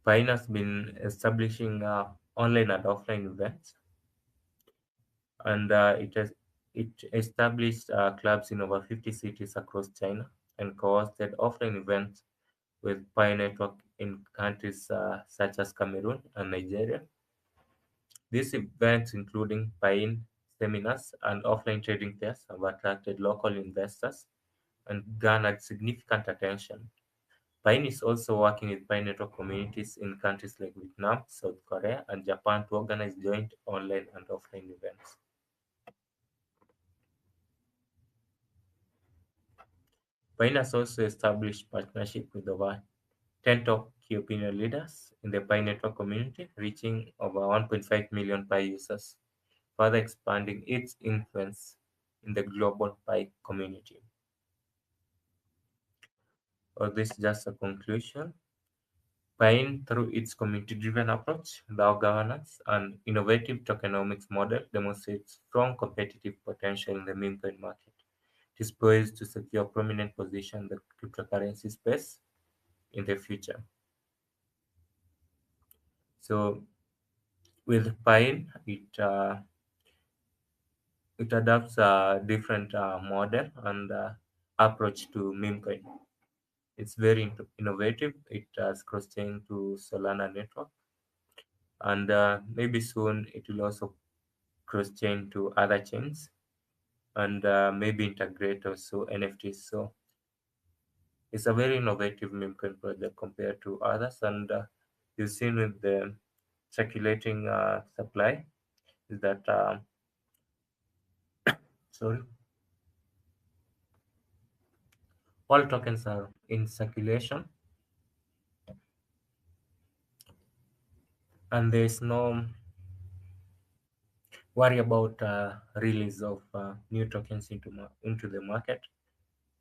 Piin has been establishing online and offline events, and it established clubs in over 50 cities across China and co-hosted offline events with Pi Network in countries such as Cameroon and Nigeria. These events, including Piin seminars and offline trading fairs, have attracted local investors and garnered significant attention. Piin is also working with Pi Network communities in countries like Vietnam, South Korea, and Japan to organize joint online and offline events. Piin has also established partnership with over 10 top key opinion leaders in the Pi Network community, reaching over 1.5 million Pi users, further expanding its influence in the global Pi community. Or this is just a conclusion. Pine, through its community-driven approach, DAO governance, and innovative tokenomics model, demonstrates strong competitive potential in the meme coin market. It is poised to secure a prominent position in the cryptocurrency space in the future. So, with Pine, it adopts a different model and approach to meme coin. It's very innovative. It has cross-chain to Solana network, and maybe soon it will also cross-chain to other chains and maybe integrate also NFTs. So it's a very innovative meme coin project compared to others, and you've seen with the circulating supply is that sorry, all tokens are in circulation, and there is no worry about release of new tokens into the market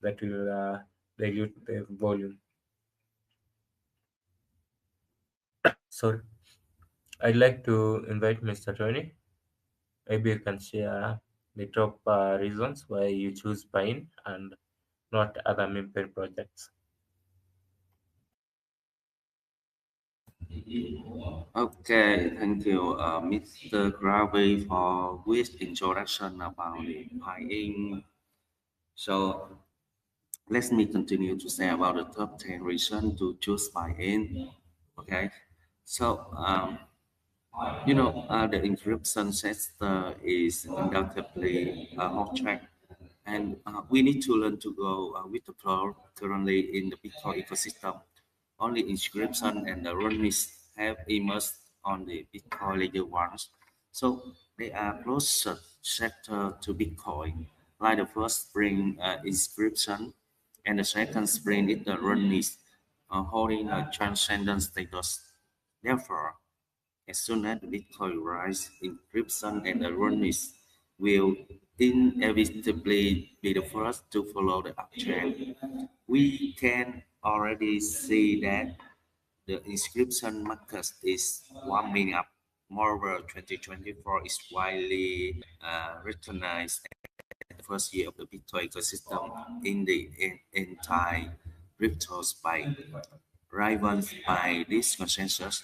that will dilute the volume. Sorry, I'd like to invite Mr. Tony. Maybe you can share the top reasons why you choose Pine and not other meme projects. Okay, thank you, Mr. Gravy, for this introduction about the Piin. So let me continue to say about the top 10 reasons to choose Piin. Okay, so the encryption sector is undoubtedly a hot track, and we need to learn to go with the flow. Currently in the Bitcoin ecosystem, only inscription and the runners have emerged on the Bitcoin layer ones. So they are closer sector to Bitcoin. Like the first bring inscription, and the second bring is the runners holding a transcendent status. Therefore, as soon as Bitcoin rise, encryption and erroneous will inevitably be the first to follow the uptrend. We can already see that the inscription market is warming up. Moreover, 2024 is widely recognized as the first year of the Bitcoin ecosystem in the entire crypto space. Driven by this consensus,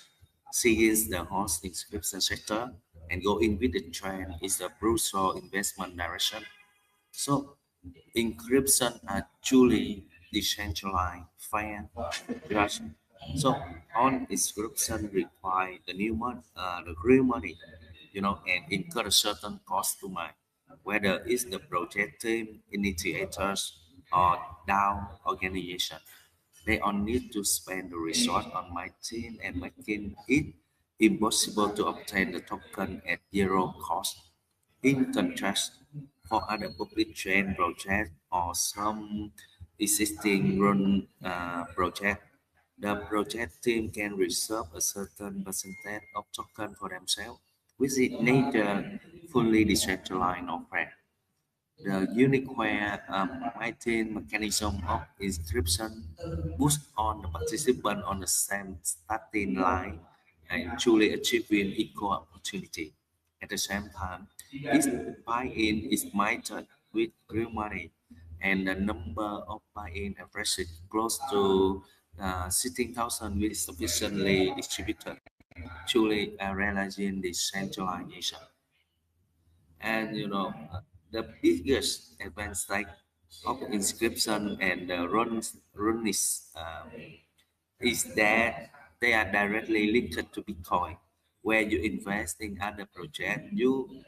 seizing the host inscription sector and going with the trend is a brutal investment direction. So, encryption are truly decentralized fair direction. So, on inscription require the real money, and incur a certain cost to mine, whether it's the project team, initiators, or down organization. They all need to spend the resource on my team and making it impossible to obtain the token at zero cost. In contrast, for other public chain projects or some existing run project, the project team can reserve a certain percentage of token for themselves, which is neither fully decentralized nor fair. The unique where maintain mechanism of inscription puts on the participant on the same starting line and truly achieving equal opportunity. At the same time, each buy-in is measured with real money, and the number of buy-in averages close to sitting thousand with sufficiently distributed, truly realizing decentralization. And the biggest advantage of inscription and runes is that they are directly linked to Bitcoin. Where you invest in other projects, you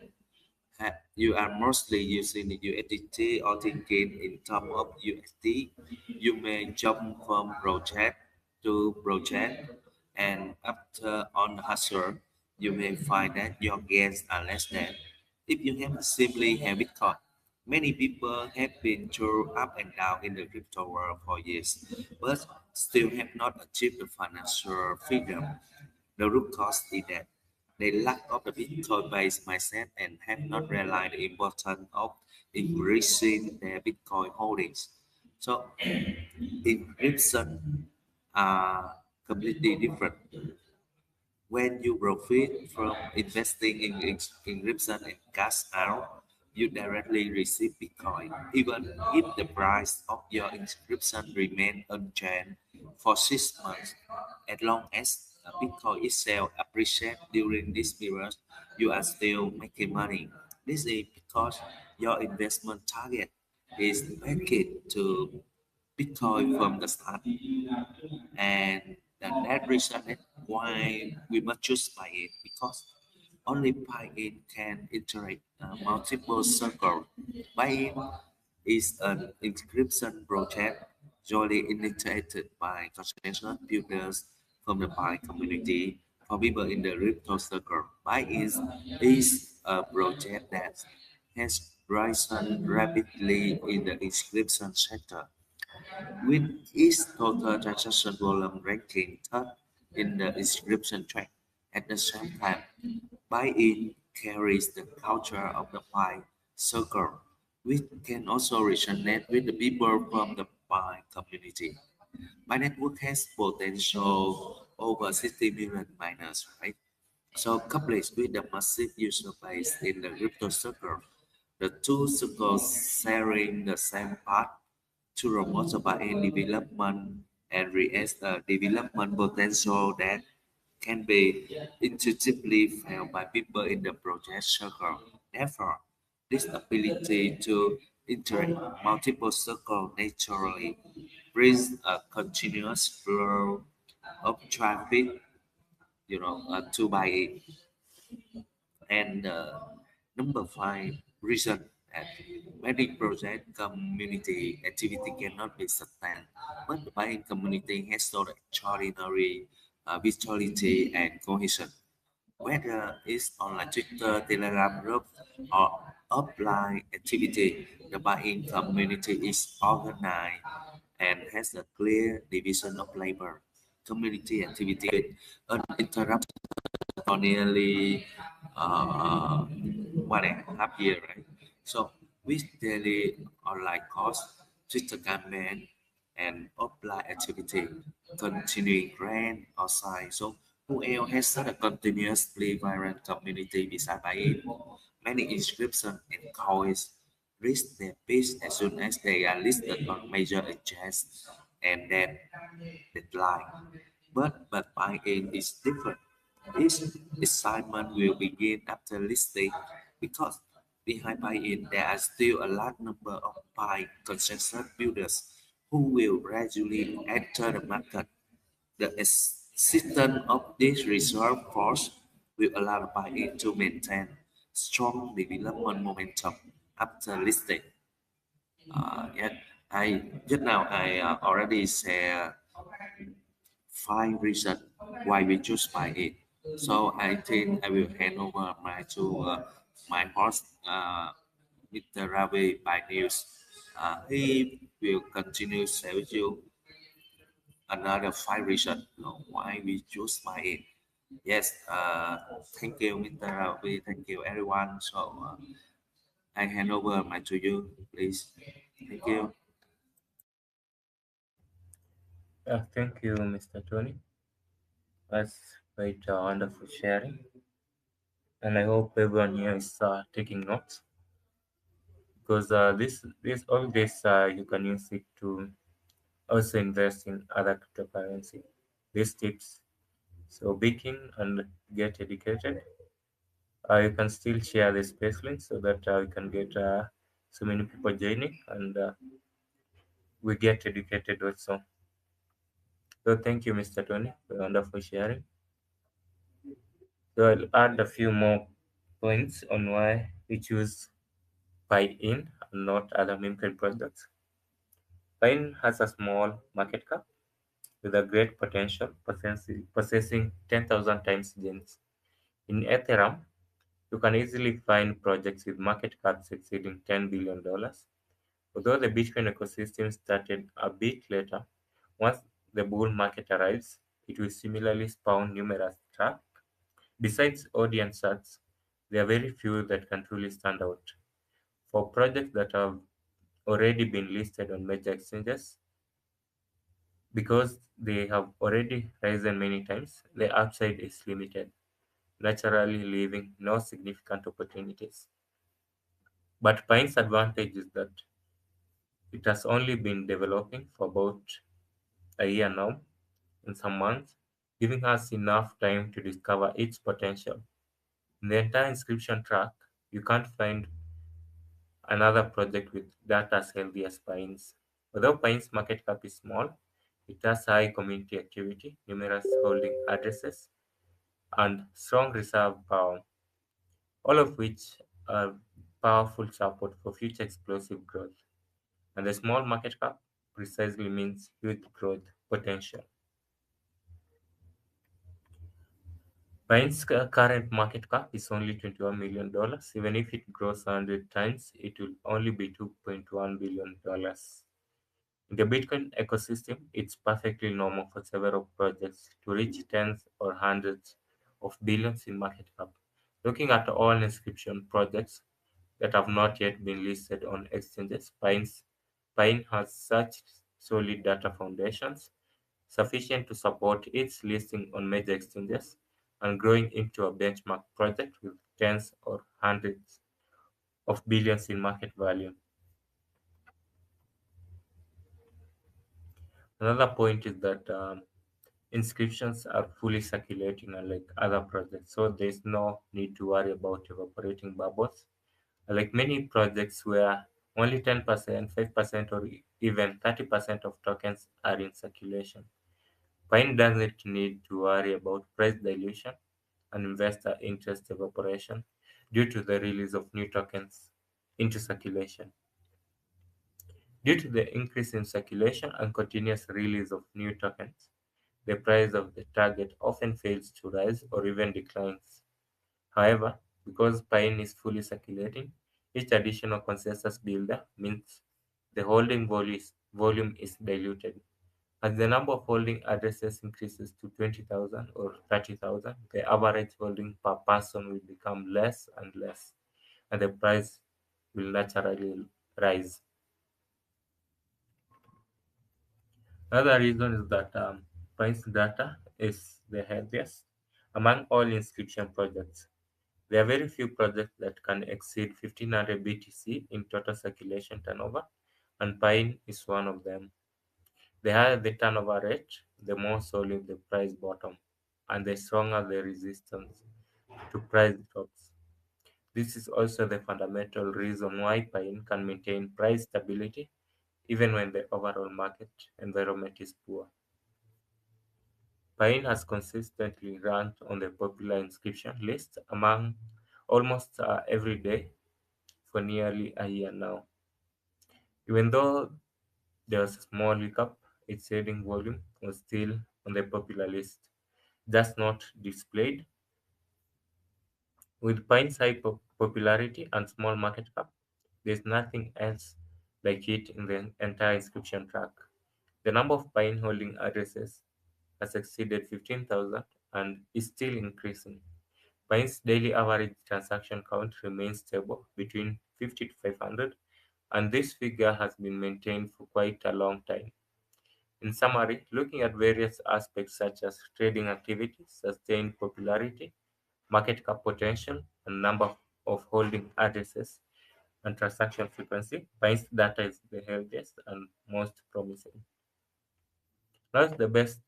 are mostly using the USDT or thinking in terms of USD. You may jump from project to project, and after on the hustle, you may find that your gains are less than if you have simply have Bitcoin. Many people have been through up and down in the crypto world for years, but still have not achieved the financial freedom. The root cause is that they lack of the Bitcoin-based mindset and have not realized the importance of increasing their Bitcoin holdings. So encryption are completely different. When you profit from investing in encryption and cash out, you directly receive Bitcoin, even if the price of your inscription remains unchanged for 6 months. As long as Bitcoin itself appreciates during this period, you are still making money. This is because your investment target is backed to Bitcoin from the start, and that reason is why we must choose buy it, because only buy it can interact multiple circles. Buy it is an encryption project jointly initiated by consensus builders from the Pi community for people in the crypto circle. Is a project that has risen rapidly in the inscription sector, with its total transaction volume ranking third in the inscription track. At the same time, buy-in carries the culture of the Pi circle, which can also resonate with the people from the Pi community. My network has potential over 60 million miners, right? So coupled with the massive user base in the crypto circle, the two circles sharing the same path to promote the buy-in development and realize the development potential that can be intuitively felt by people in the project circle. Therefore, this ability to interact multiple circles naturally brings a continuous flow of traffic, to buy-in. And number five, reason that many project community activity cannot be sustained, but the buying community has shown extraordinary vitality and cohesion. Whether it's online Twitter, Telegram group, or offline activity, the buying community is organized and has a clear division of labor. Community activity uninterrupted for nearly 1.5 years, right? So with daily online course, Twitter campaign, and offline activity, continuing grant outside. So who else has such a continuously vibrant community beside by it? Many inscriptions and coins reach their peak as soon as they are listed on major exchanges and then decline. But buy-in is different. Its excitement will begin after listing, because behind buy-in there are still a large number of buy consensus builders who will gradually enter the market. The existence of this reserve force will allow buy-in to maintain strong development momentum after listing. Yet I just now I already share five reasons why we choose buy it. So I think I will hand over my host, Mr. Ravi by News. He will continue share with you another five reasons why we choose buy it. Yes, thank you, Mr. Ravi. Thank you, everyone. So I hand over my to you, please. Thank you. Thank you, Mr. Tony. That's quite wonderful sharing. And I hope everyone here is taking notes, because this all this you can use it to also invest in other cryptocurrency. These tips. So be keen and get educated. You can still share the space link so that we can get so many people joining and we get educated also. So thank you, Mr. Tony, for wonderful sharing. So I'll add a few more points on why we choose Pi-in and not other meme products. Pi-in has a small market cap with a great potential, possessing 10,000 times genes. In Ethereum, you can easily find projects with market caps exceeding $10 billion. Although the Bitcoin ecosystem started a bit later, once the bull market arrives, it will similarly spawn numerous tracks. Besides audience charts, there are very few that can truly stand out. For projects that have already been listed on major exchanges, because they have already risen many times, the upside is limited, naturally leaving no significant opportunities. But Pine's advantage is that it has only been developing for about a year now, in some months, giving us enough time to discover its potential. In the entire inscription track, you can't find another project with data as healthy as Pine's. Although Pine's market cap is small, it has high community activity, numerous holding addresses, and strong reserve power, all of which are powerful support for future explosive growth. And the small market cap precisely means huge growth potential. Pine's current market cap is only $21 million. Even if it grows 100 times, it will only be $2.1 billion. In the Bitcoin ecosystem, it's perfectly normal for several projects to reach tens or hundreds of billions in market cap. Looking at all inscription projects that have not yet been listed on exchanges, Pine has such solid data foundations sufficient to support its listing on major exchanges and growing into a benchmark project with tens or hundreds of billions in market value. Another point is that inscriptions are fully circulating unlike other projects, so there's no need to worry about evaporating bubbles. Like many projects where only 10%, 5%, or even 30% of tokens are in circulation. Pine doesn't need to worry about price dilution and investor interest evaporation due to the release of new tokens into circulation. Due to the increase in circulation and continuous release of new tokens, the price of the target often fails to rise or even declines. However, because Pine is fully circulating, each additional consensus builder means the holding volume is diluted. As the number of holding addresses increases to 20,000 or 30,000, the average holding per person will become less and less, and the price will naturally rise. Another reason is that Pine's data is the healthiest among all inscription projects. There are very few projects that can exceed 1500 BTC in total circulation turnover, and Pine is one of them. The higher the turnover rate, the more solid the price bottom, and the stronger the resistance to price drops. This is also the fundamental reason why Pine can maintain price stability even when the overall market environment is poor. Pine has consistently ranked on the popular inscription list among almost every day for nearly a year now. Even though there was a small hiccup, its trading volume was still on the popular list, just not displayed. With Pine's high popularity and small market cap, there's nothing else like it in the entire inscription track. The number of Pine holding addresses has exceeded 15,000 and is still increasing. Pine's daily average transaction count remains stable between 50 to 500, and this figure has been maintained for quite a long time. In summary, looking at various aspects such as trading activity, sustained popularity, market cap potential, and number of holding addresses and transaction frequency, Pine's data is the healthiest and most promising. Now's the best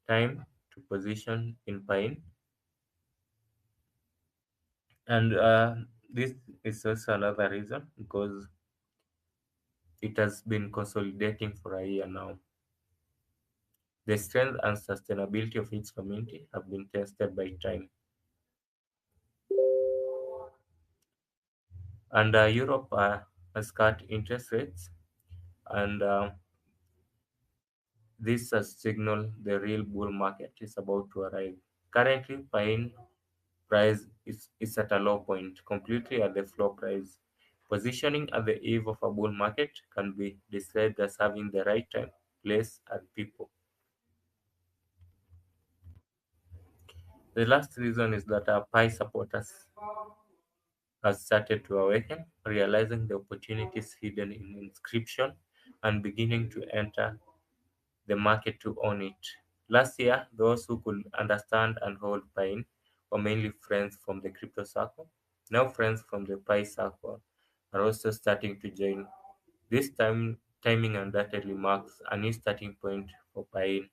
time to position in Pine, and this is also another reason because it has been consolidating for a year now. The strength and sustainability of its community have been tested by time. And Europe has cut interest rates, and this has signaled the real bull market is about to arrive. Currently, pine price is at a low point, completely at the floor price. Positioning at the eve of a bull market can be described as having the right time, place, and people. The last reason is that our pie supporters have started to awaken, realizing the opportunities hidden in inscription and beginning to enter the market to own it. Last year, those who could understand and hold Pine were mainly friends from the crypto circle. Now, friends from the Pi circle are also starting to join. This timing undoubtedly marks a new starting point for Pine.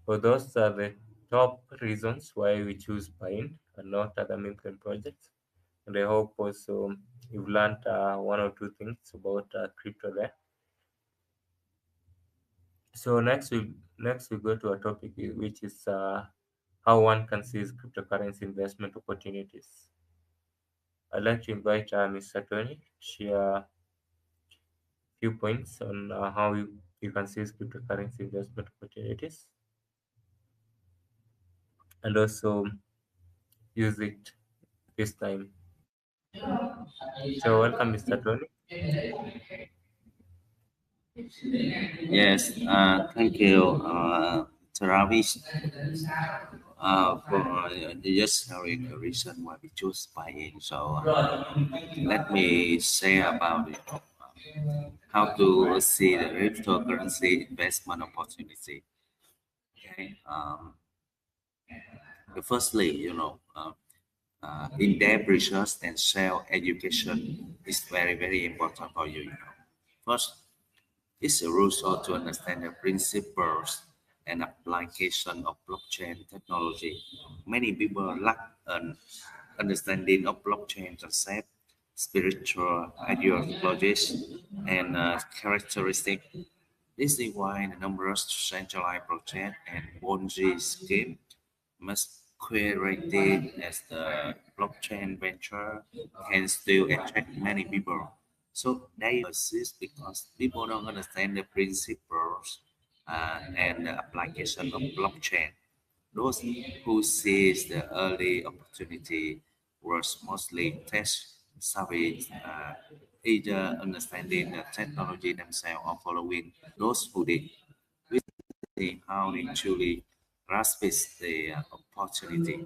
For those are the top reasons why we choose Pine and not other mainframe projects. And I hope also you've learned one or two things about crypto there. So next we go to a topic which is how one can seize cryptocurrency investment opportunities. I'd like to invite Mr. Tony to share a few points on how you can seize cryptocurrency investment opportunities and also use it this time. So welcome, Mr. Tony. Yes, thank you, Travis, for just sharing the reason why we choose buying. So let me say about it, how to see the cryptocurrency investment opportunity. Okay, firstly, in-depth research and self-education is very important for you. First, it's crucial to understand the principles and application of blockchain technology. Many people lack an understanding of blockchain concept, spiritual ideologies, and characteristics. This is why the numerous centralized blockchain and Ponzi scheme masquerading as the blockchain venture can still attract many people. So they persist because people don't understand the principles and the application of blockchain. Those who seize the early opportunity was mostly tech savvy, either understanding the technology themselves or following those who did. We see how they truly grasp the opportunity.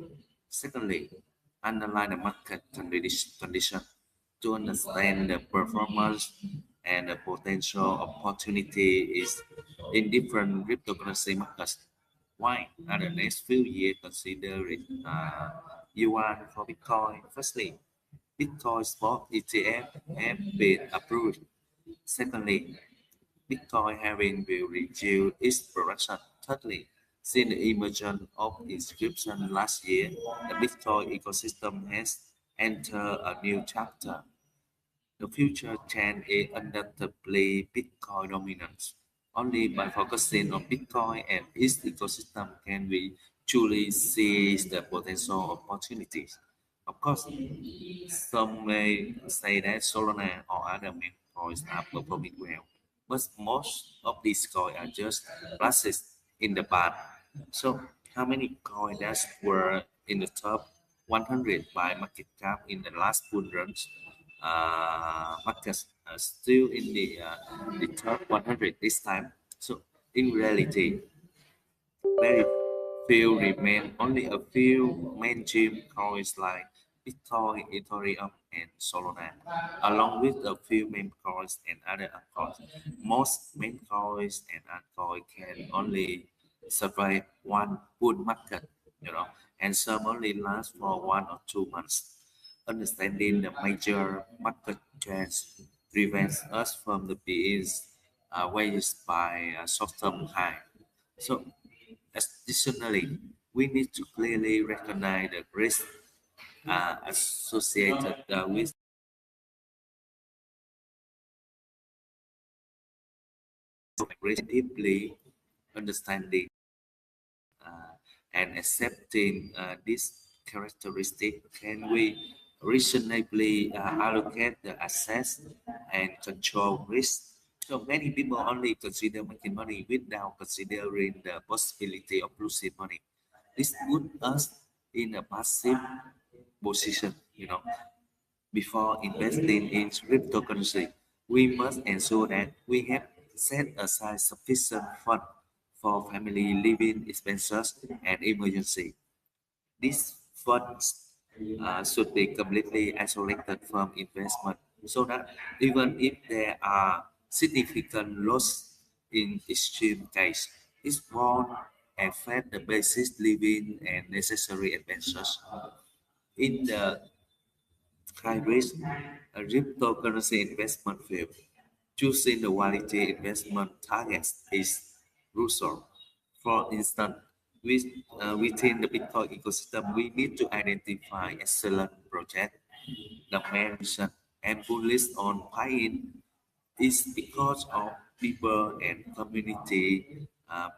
Secondly, underline the market condition to understand the performance and the potential opportunity is in different cryptocurrency markets. Why are the next few years considered yuan for Bitcoin? Firstly, Bitcoin spot ETF have been approved. Secondly, Bitcoin having will reduce its production. Thirdly, since the emergence of inscription last year, the Bitcoin ecosystem has entered a new chapter. The future trend is undoubtedly Bitcoin dominance. Only by focusing on Bitcoin and its ecosystem can we truly seize the potential opportunities. Of course, some may say that Solana or other meme coins are performing well, but most of these coins are just flashes in the pan. So, how many coins that were in the top 100 by market cap in the last bull run? Markets are still in the top 100 this time. So, in reality, very few remain. Only a few mainstream coins like Bitcoin, Ethereum, and Solana, along with a few meme coins and other altcoins. Most meme coins and altcoins can only survive one bull market, and some only last for 1 or 2 months. Understanding the major market trends prevents us from the being wages by short-term high. So additionally, we need to clearly recognize the risk associated with risk deeply understanding uh, and accepting this characteristic. Can we reasonably allocate the assets and control risk? So many people only consider making money without considering the possibility of losing money. This put us in a passive position, before investing in cryptocurrency. We must ensure that we have set aside sufficient funds for family living expenses and emergency. These funds should be completely isolated from investment so that even if there are significant loss in extreme case, it won't affect the basic living and necessary expenses. In the high risk cryptocurrency investment field, choosing the quality investment targets is crucial. For instance, within the Bitcoin ecosystem, we need to identify excellent projects. The mention and bullish on Piin is because of people and community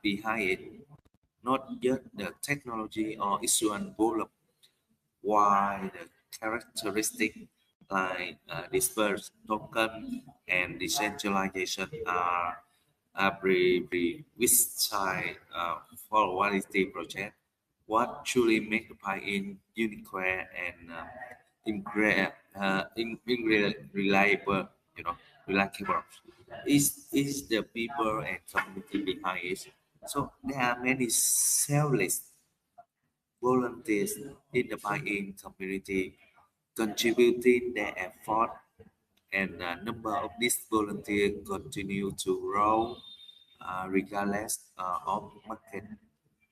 behind it, not just the technology or issue and volume. While the characteristics like dispersed token and decentralization are a prerequisite for quality project, what truly makes the Pi-in unique and reliable, reliable, is the people and community behind it. So there are many selfless volunteers in the Pi-in community contributing their effort, and the number of these volunteers continue to grow regardless of market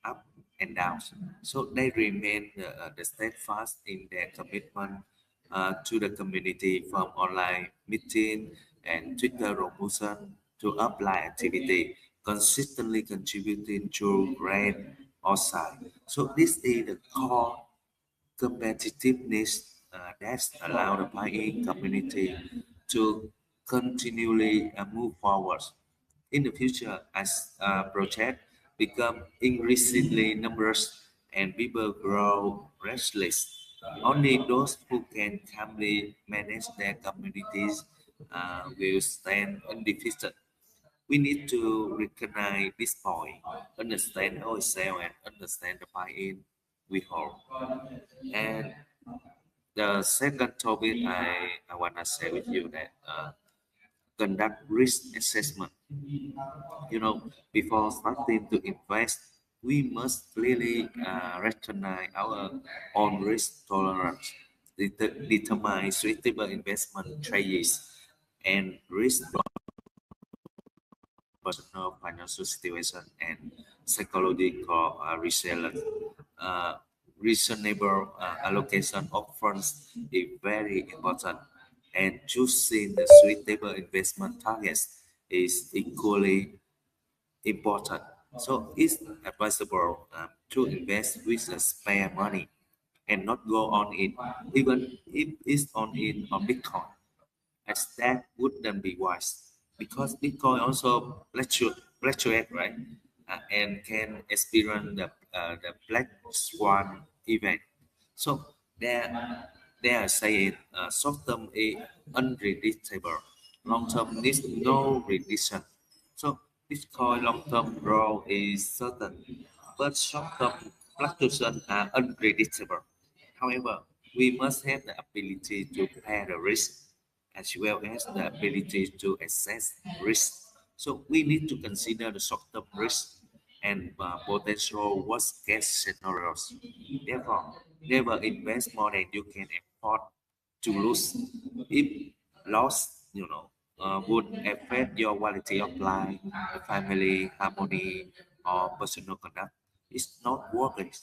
up and downs. So they remain the steadfast in their commitment to the community, from online meeting and Twitter promotion to offline activity, consistently contributing to great outside. So this is the core competitiveness that allow the buying community to continually move forward. In the future, as projects become increasingly numerous and people grow restless, only those who can calmly manage their communities will stand undefeated. We need to recognize this point, understand ourselves, and understand the buy-in we hold. And the second topic I want to share with you that conduct risk assessment. Before starting to invest, we must clearly recognize our own risk tolerance, determine suitable investment strategies, and risk personal financial situation and psychological resilience. Uh, Reasonable allocation of funds is very important, and choosing the suitable investment targets is equally important. So it's advisable to invest with the spare money and not go on it, even if it's on it on Bitcoin, as that wouldn't be wise because Bitcoin also fluctuate, right? And can experience the black swan event. So they are saying short term is unpredictable, long term needs no prediction. So Bitcoin long term growth is certain, but short term fluctuations are unpredictable. However, we must have the ability to bear the risk as well as the ability to assess risk. So we need to consider the short-term risk and potential worst-case scenarios. Therefore, never invest more than you can afford to lose. If loss, would affect your quality of life, family harmony, or personal conduct, it's not worth it.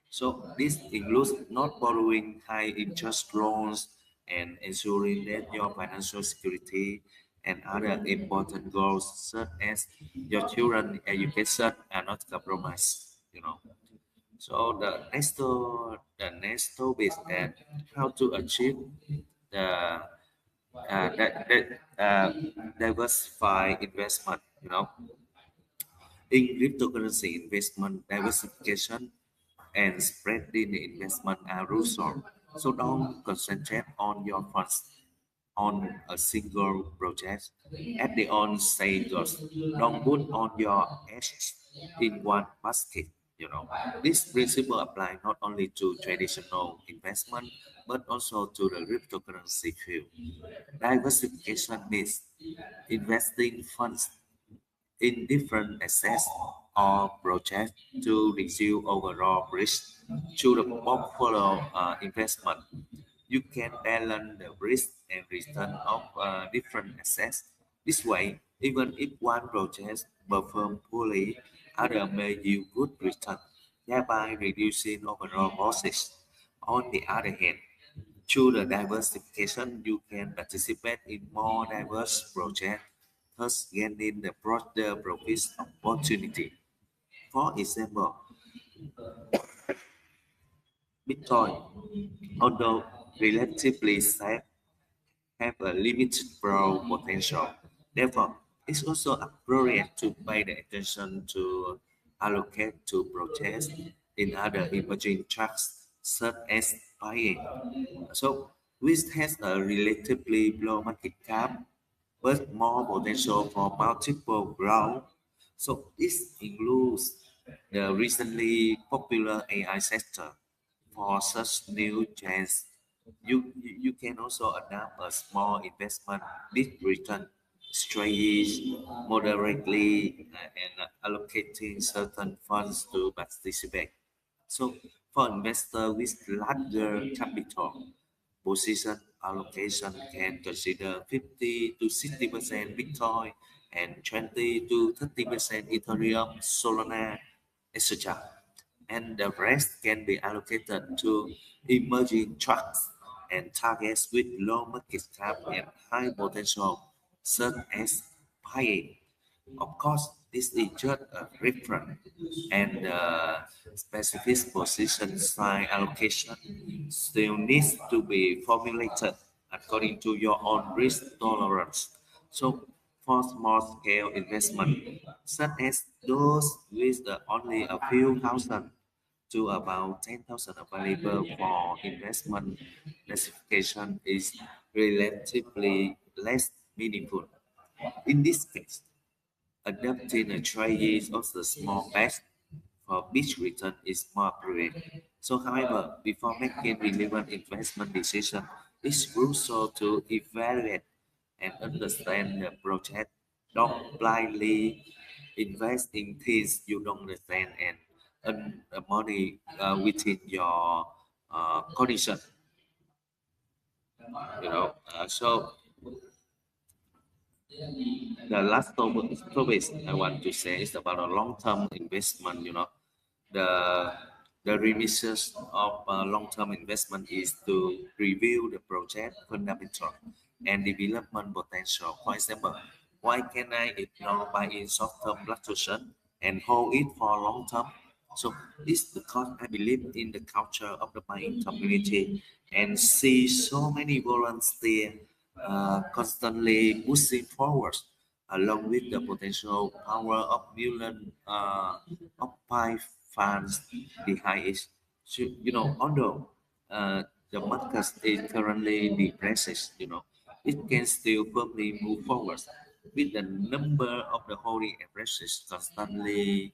So this includes not borrowing high interest loans and ensuring that your financial security and other important goals such as your children's education are not compromised. So the next topic is that how to achieve the diversify investment. In cryptocurrency investment, diversification and spreading the investment are crucial. So don't concentrate on your funds on a single project. At the onset, don't put on your eggs in one basket. This principle apply not only to traditional investment but also to the cryptocurrency field. Diversification means investing funds in different assets or projects to reduce overall risk to the portfolio investment. You can balance the risk and return of different assets. This way, even if one project performs poorly, other may yield good return, thereby reducing overall losses. On the other hand, through the diversification, you can participate in more diverse projects, thus gaining the broader profit opportunity. For example, Bitcoin, although relatively safe, have a limited growth potential. Therefore, it's also appropriate to pay the attention to allocate to projects in other emerging tracks such as buying. So, which has a relatively low market cap but more potential for multiple growth. So, this includes the recently popular AI sector. For such new trends, you can also adopt a small investment big return strategy moderately and allocating certain funds to participate. So for investors with larger capital, position allocation can consider 50 to 60% Bitcoin and 20 to 30% Ethereum, Solana, etc. And the rest can be allocated to emerging tracks and targets with low market cap and high potential, such as buying. Of course, this is just a reference, and specific position size allocation still needs to be formulated according to your own risk tolerance. So, for small scale investment, such as those with only a few thousand to about 10,000 available for investment, classification is relatively less meaningful. In this case, adopting a strategy of the small batch for big return is more appropriate. So, however, before making relevant investment decision, it's crucial to evaluate and understand the project. Don't blindly invest in things you don't understand and earn money within your condition. So the last topic I want to say is about a long-term investment. The the remises of long-term investment is to review the project fundamental and development potential. For example, why can I ignore buying short-term fluctuation and hold it for long term? So it's because I believe in the culture of the buying community and see so many volunteers constantly pushing forward along with the potential power of million of buy funds behind it. So, although the market is currently depressed, it can still firmly move forward with the number of the holding averages constantly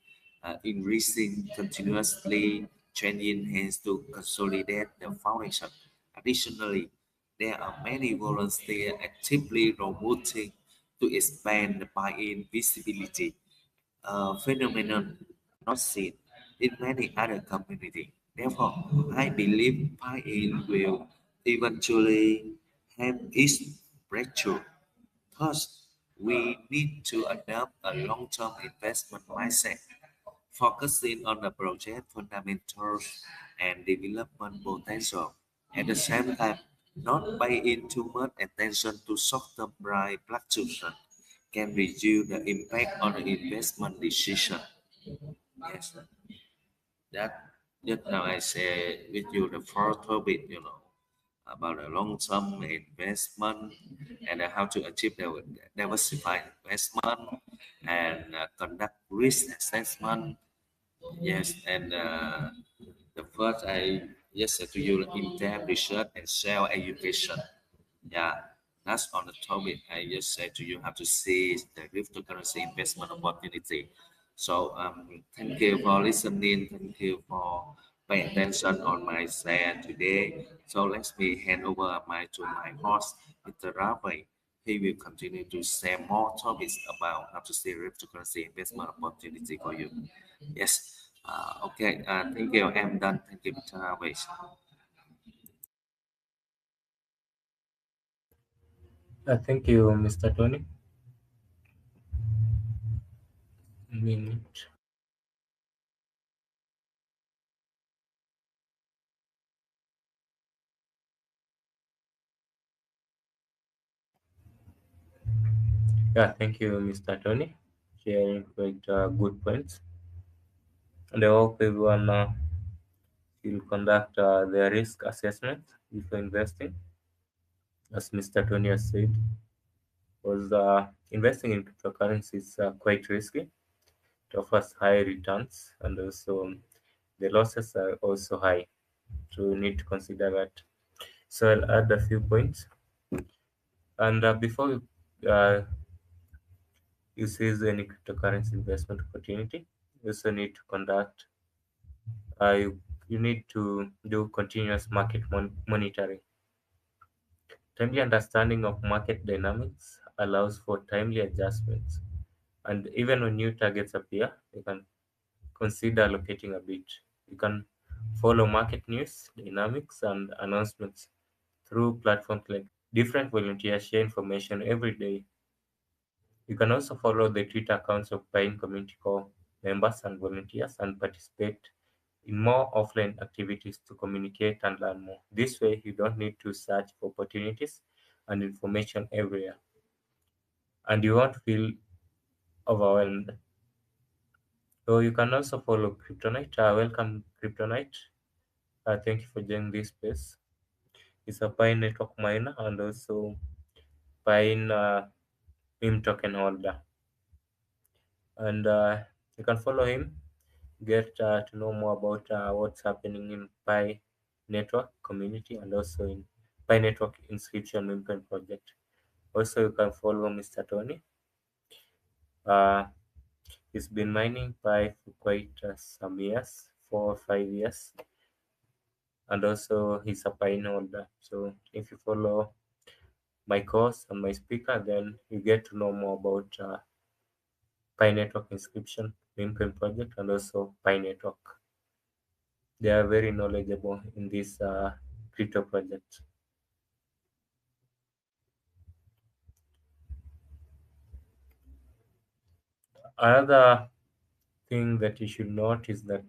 increasing continuously, changing hands to consolidate the foundation. Additionally, there are many volunteers actively promoting to expand the buy-in visibility, a phenomenon not seen in many other communities. Therefore, I believe buy-in will eventually have its breakthrough. Thus, we need to adopt a long-term investment mindset, focusing on the project fundamentals and development potential. At the same time, Not paying too much attention to short-term price fluctuation can reduce the impact on the investment decision. Yes, that just now I say with you the first topic, about the long-term investment and how to achieve the diversified investment and conduct risk assessment. Yes, and the first I just said to you in-depth research and self education. Yeah, that's on the topic. I just said to you how to see the cryptocurrency investment opportunity. So thank you for listening. Thank you for paying attention on my session today. So let me hand over my host, Mr. Ravi. He will continue to share more topics about how to see cryptocurrency investment opportunity for you. Yes. Okay. Thank you. I'm done. Thank you, Mr. Ravi. Thank you, Mr. Tony. Minute. Yeah, thank you, Mr. Tony, sharing quite good points. And I hope everyone will conduct their risk assessment before investing, as Mr. Tony has said, because investing in cryptocurrency is quite risky. It offers high returns, and also the losses are also high. So we need to consider that. So I'll add a few points. And before you seize any cryptocurrency investment opportunity, you also need to conduct, you need to do continuous market monitoring. Timely understanding of market dynamics allows for timely adjustments. And even when new targets appear, you can consider allocating a bit. You can follow market news, dynamics, and announcements through platforms like different volunteers share information every day. You can also follow the Twitter accounts of Pine Community Corps members and volunteers and participate in more offline activities to communicate and learn more. This way, you don't need to search for opportunities and information everywhere, and you won't feel overwhelmed. So you can also follow Kryptonite. Welcome, Kryptonite. Thank you for joining this space. It's a Pine network miner and also Pine meme token holder. And you can follow him, get to know more about what's happening in Pi network community and also in Pi network inscription movement project. Also, you can follow Mr. Tony. Uh, he's been mining Pi for quite some years, 4 or 5 years, and also he's a Pi holder. So if you follow my course and my speaker, then you get to know more about Pi network inscription movement project and also Pi network. They are very knowledgeable in this crypto project. Another thing that you should note is that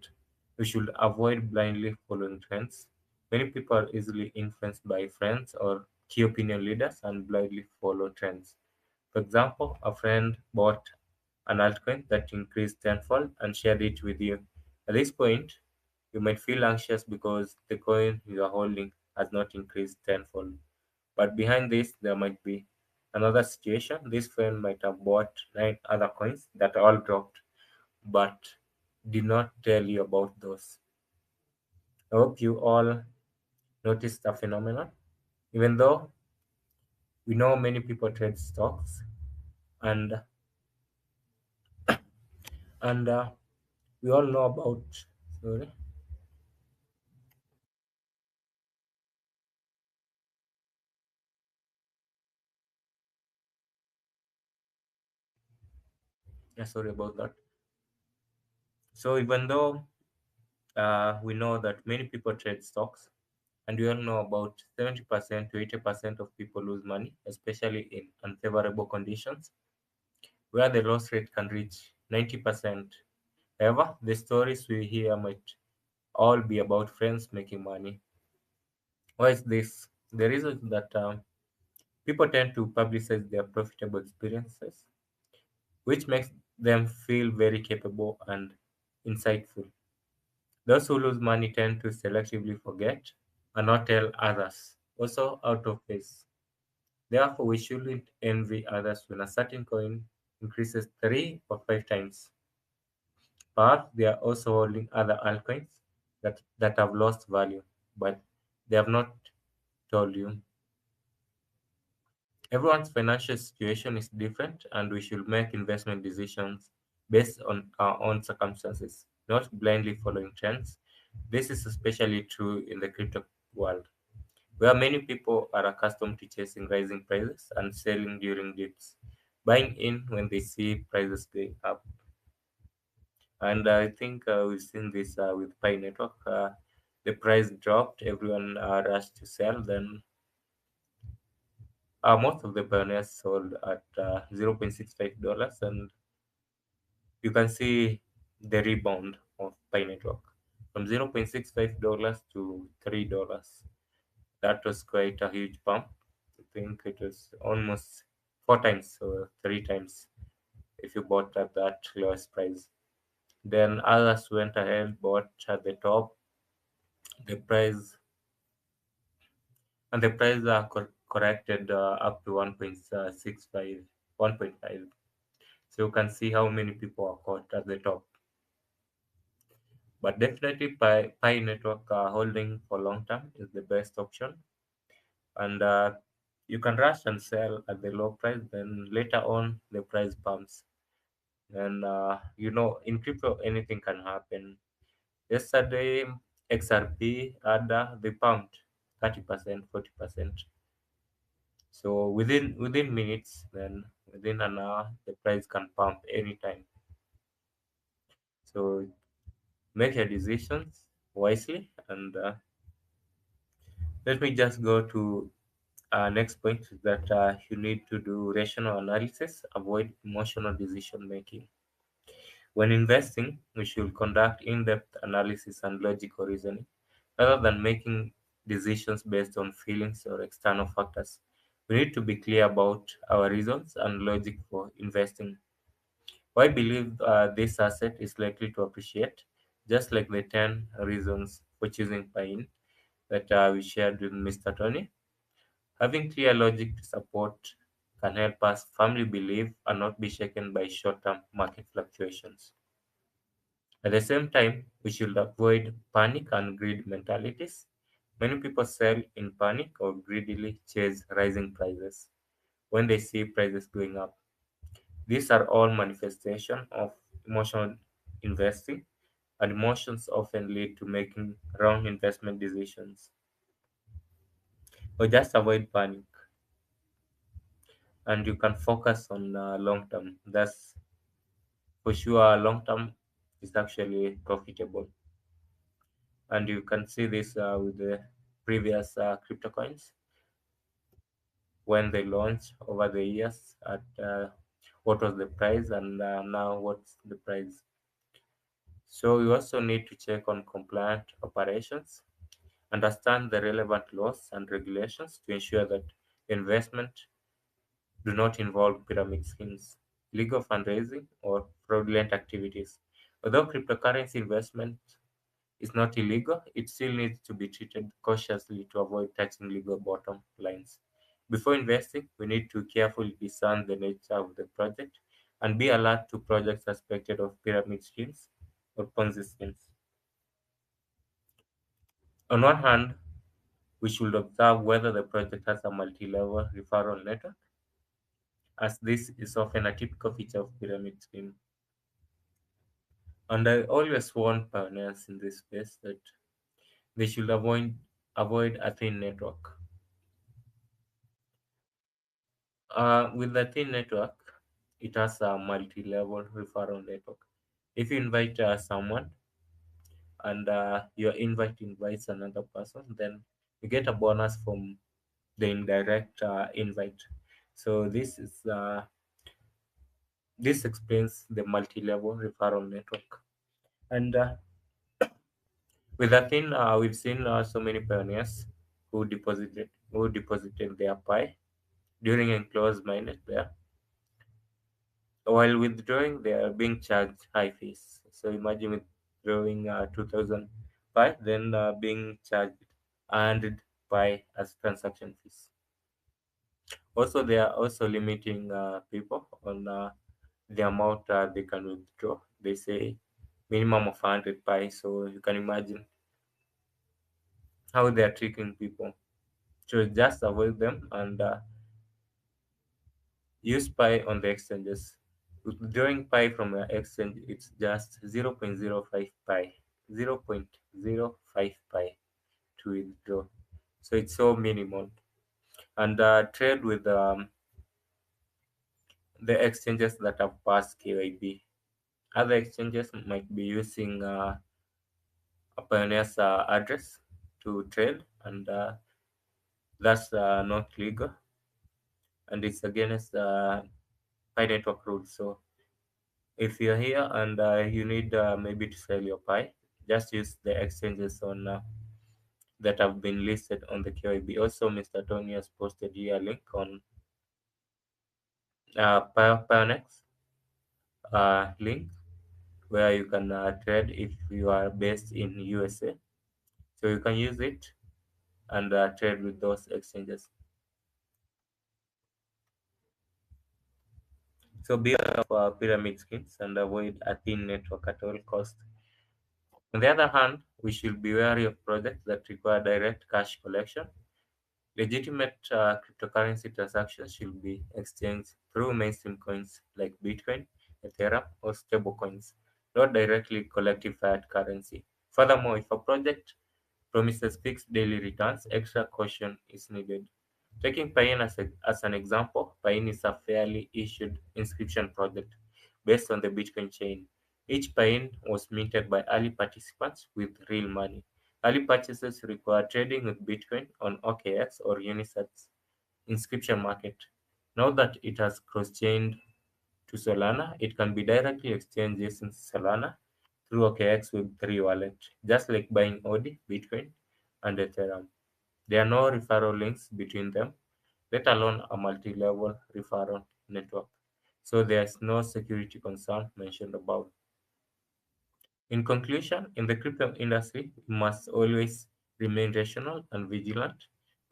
you should avoid blindly following trends. Many people are easily influenced by friends or key opinion leaders and blindly follow trends. For example, a friend bought an altcoin that increased tenfold and shared it with you. At this point, you might feel anxious because the coin you are holding has not increased tenfold. But behind this, there might be another situation. This friend might have bought 9 other coins that all dropped, but did not tell you about those. I hope you all noticed the phenomenon. Even though we know many people trade stocks, and and we all know about. Sorry, yeah, sorry about that. So even though we know that many people trade stocks, and we all know about 70% to 80% of people lose money, especially in unfavorable conditions, where the loss rate can reach 90%. However, the stories we hear might all be about friends making money. Why is this? The reason is that people tend to publicize their profitable experiences, which makes them feel very capable and insightful. Those who lose money tend to selectively forget and not tell others, also out of pace. Therefore, we shouldn't envy others when a certain coin increases 3 or 5 times. Perhaps they are also holding other altcoins that have lost value, but they have not told you. Everyone's financial situation is different, and we should make investment decisions based on our own circumstances, not blindly following trends. This is especially true in the crypto world, where many people are accustomed to chasing rising prices and selling during dips, buying in when they see prices going up. And I think we've seen this with Pi Network. The price dropped, everyone rushed to sell. Then most of the pioneers sold at $0.65, and you can see the rebound of Pi Network from $0.65 to $3. That was quite a huge pump. I think it was almost 4 times or 3 times if you bought at that lowest price. Then others went ahead, bought at the top. The price the price corrected up to 1.65, 1.5. So you can see how many people are caught at the top. But definitely, Pi Network holding for long term is the best option. And you can rush and sell at the low price, then later on the price pumps. And in crypto, anything can happen. Yesterday, XRP had they pumped 30%, 40%. So within minutes, then within an hour, the price can pump anytime. So make your decisions wisely. And let me just go to next point is that you need to do rational analysis, avoid emotional decision making. When investing, we should conduct in-depth analysis and logical reasoning rather than making decisions based on feelings or external factors. We need to be clear about our reasons and logic for investing. Why believe this asset is likely to appreciate, just like the 10 reasons for choosing Pine that we shared with Mr. Tony. Having clear logic to support can help us firmly believe and not be shaken by short term market fluctuations. At the same time, we should avoid panic and greed mentalities. Many people sell in panic or greedily chase rising prices when they see prices going up. These are all manifestations of emotional investing, and emotions often lead to making wrong investment decisions. Or just avoid panic, and you can focus on long term. That's for sure. Long term is actually profitable, and you can see this with the previous crypto coins when they launched over the years at what was the price, and now what's the price. So you also need to check on compliant operations, understand the relevant laws and regulations to ensure that investment do not involve pyramid schemes, illegal fundraising, or fraudulent activities. Although cryptocurrency investment is not illegal, it still needs to be treated cautiously to avoid touching legal bottom lines. Before investing, we need to carefully discern the nature of the project and be alert to projects suspected of pyramid schemes or Ponzi schemes. On one hand, we should observe whether the project has a multi-level referral network, as this is often a typical feature of pyramid scheme. And I always warn pioneers in this space that they should avoid a thin network. With the thin network, it has a multi-level referral network. If you invite someone and your invite invites another person, then you get a bonus from the indirect invite. So this explains the multi-level referral network. And with that thing, we've seen so many pioneers. who deposited their Pi during enclosed mainnet there. While withdrawing, they are being charged high fees. So imagine withdrawing 2,000 Pi, then being charged 100 Pi as transaction fees. Also, they are also limiting people on the amount they can withdraw. They say minimum of 100 Pi. So you can imagine how they are tricking people. So just avoid them and use Pi on the exchanges. Withdrawing Pi from your exchange, it's just 0.05 Pi, 0.05 Pi to withdraw. So it's so minimal. And trade with the exchanges that have passed KYB. Other exchanges might be using a Pioneer's address to trade, and that's not legal, and it's against Pi network rules. So if you're here and you need maybe to sell your Pi, just use the exchanges on that have been listed on the QIB. Also, Mr. Tony has posted here a link on Pionex link where you can trade if you are based in USA. So you can use it and trade with those exchanges. So beware of pyramid schemes and avoid a thin network at all costs. On the other hand, we should be wary of projects that require direct cash collection. Legitimate cryptocurrency transactions should be exchanged through mainstream coins like Bitcoin, Ethereum, or stablecoins, not directly collective fiat currency. Furthermore, if a project promises fixed daily returns, extra caution is needed. Taking Piin as an example, Piin is a fairly issued inscription project based on the Bitcoin chain. Each Piin was minted by early participants with real money. Early purchases require trading with Bitcoin on OKX or Unisat's inscription market. Now that it has cross-chained to Solana, it can be directly exchanged using Solana through OKX with 3 wallet, just like buying OD, Bitcoin, and Ethereum. There are no referral links between them, let alone a multi-level referral network. So there is no security concern mentioned above. In conclusion, in the crypto industry, we must always remain rational and vigilant.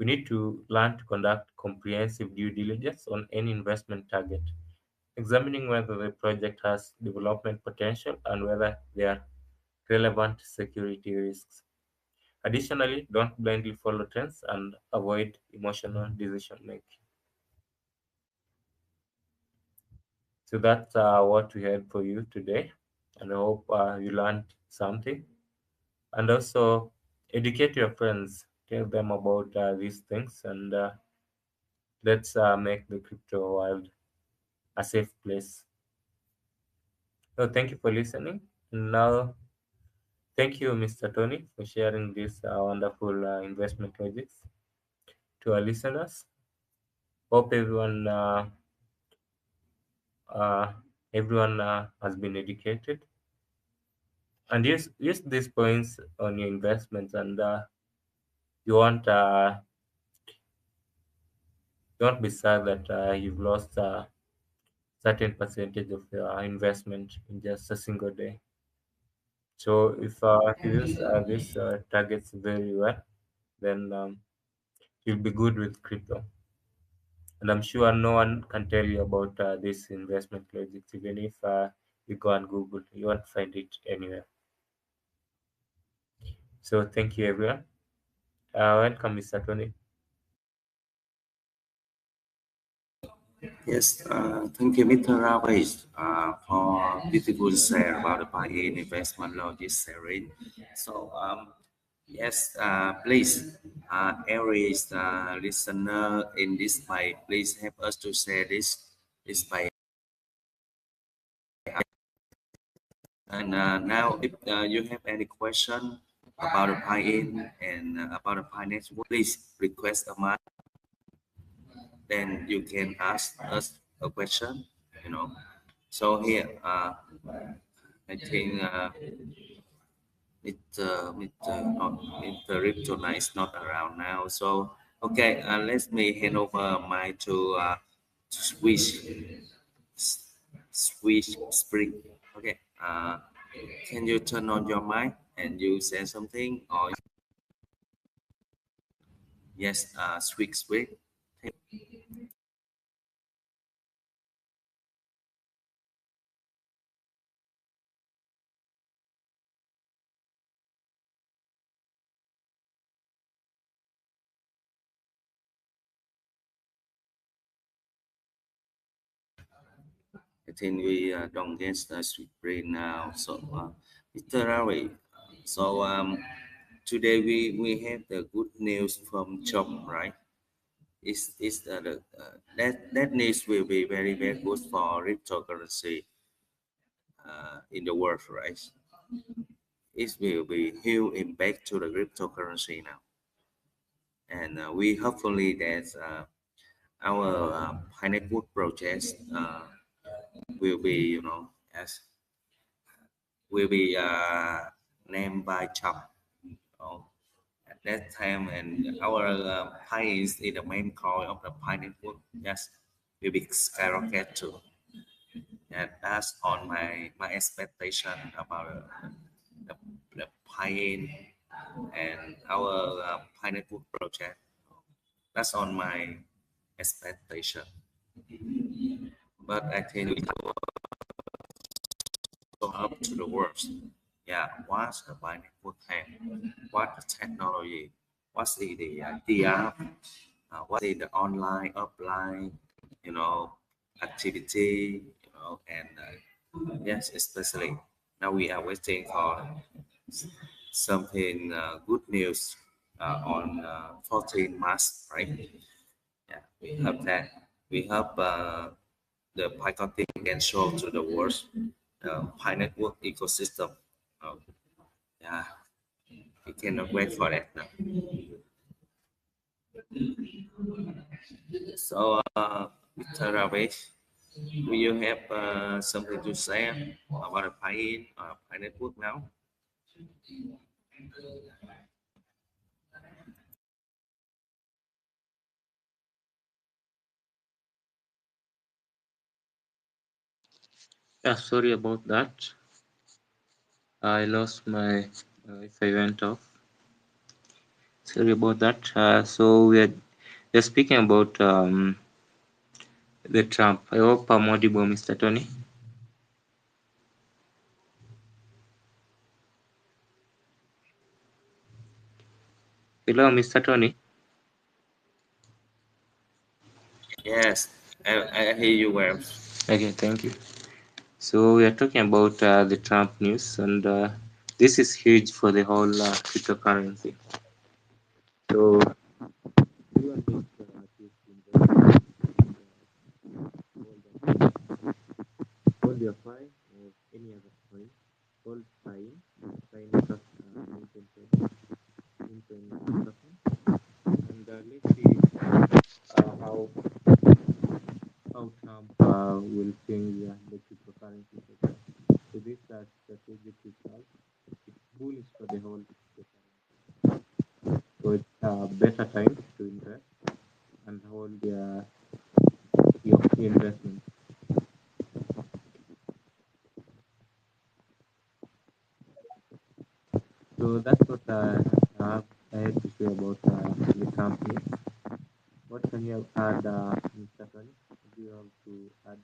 We need to learn to conduct comprehensive due diligence on any investment target, examining whether the project has development potential and whether there are relevant security risks. Additionally, don't blindly follow trends and avoid emotional decision making. So that's what we had for you today, and I hope you learned something. And also, educate your friends, tell them about these things, and let's make the crypto world a safe place. So, thank you for listening. Now, thank you, Mr. Tony, for sharing this wonderful investment logics to our listeners. Hope uh, everyone has been educated, and use these points on your investments, and you want don't be sad that you've lost a certain percentage of your investment in just a single day. So if you use these targets very well, then you'll be good with crypto. And I'm sure no one can tell you about this investment logic. Even if you go on Google, you won't find it anywhere. So thank you, everyone. Welcome, Mr. Tony. Yes, thank you, Mr. Ravish, for beautiful share about the buy-in investment logic sharing. So, yes, please, every listener in this by, please help us to share this by. And now, if you have any question about the buy-in and about the finance, please request a mic. Then you can ask us a question. You know. So here, I think not Mr. Riptona is not around now. So okay, let me hand over my to switch spring. Okay. Can you turn on your mic and you say something or yes, switch spring. I think we don't get the sweet brain now. So, Mr. Ravi, so today we have the good news from job, right? Is that news will be very good for cryptocurrency in the world, right? It will be huge impact to the cryptocurrency now, and we hopefully that our high network projects will be as will be named by Trump. Oh, at that time, and our Pi is the main core of the Pi network. Yes, will be skyrocket too. And that's on my expectation about the, the Pi and our Pi network project. That's on my expectation. But I think we go up to the worst. Yeah, what's the Pi network have? What the technology? What's the idea? What is the online, offline, you know, activity, and yes, especially now we are waiting for something good news on 14 March, right? Yeah, we hope that. We hope the Python thing can show to the world Pi network ecosystem. Uh, yeah, we cannot wait for that now. So, Mr. Ramesh, do you have something to say about the Pi network now? Yeah, sorry about that. I lost my if I went off. Sorry about that. So we're speaking about the Trump. I hope I'm audible, Mr. Tony. Hello, Mr. Tony. Yes, I hear you well. Okay, thank you. So we are talking about the Trump news, and this is huge for the whole cryptocurrency. So everyone needs to invest hold your fine or any other coin. Hold fine, fine plus maintain and let's see how Trump will change the cryptocurrency sector. So this strategic result is bullish for the whole cryptocurrency. So it's a better time to invest and hold your investment. So that's what I had to say about the company. What can you add, Mr. Tony? Do you have to add?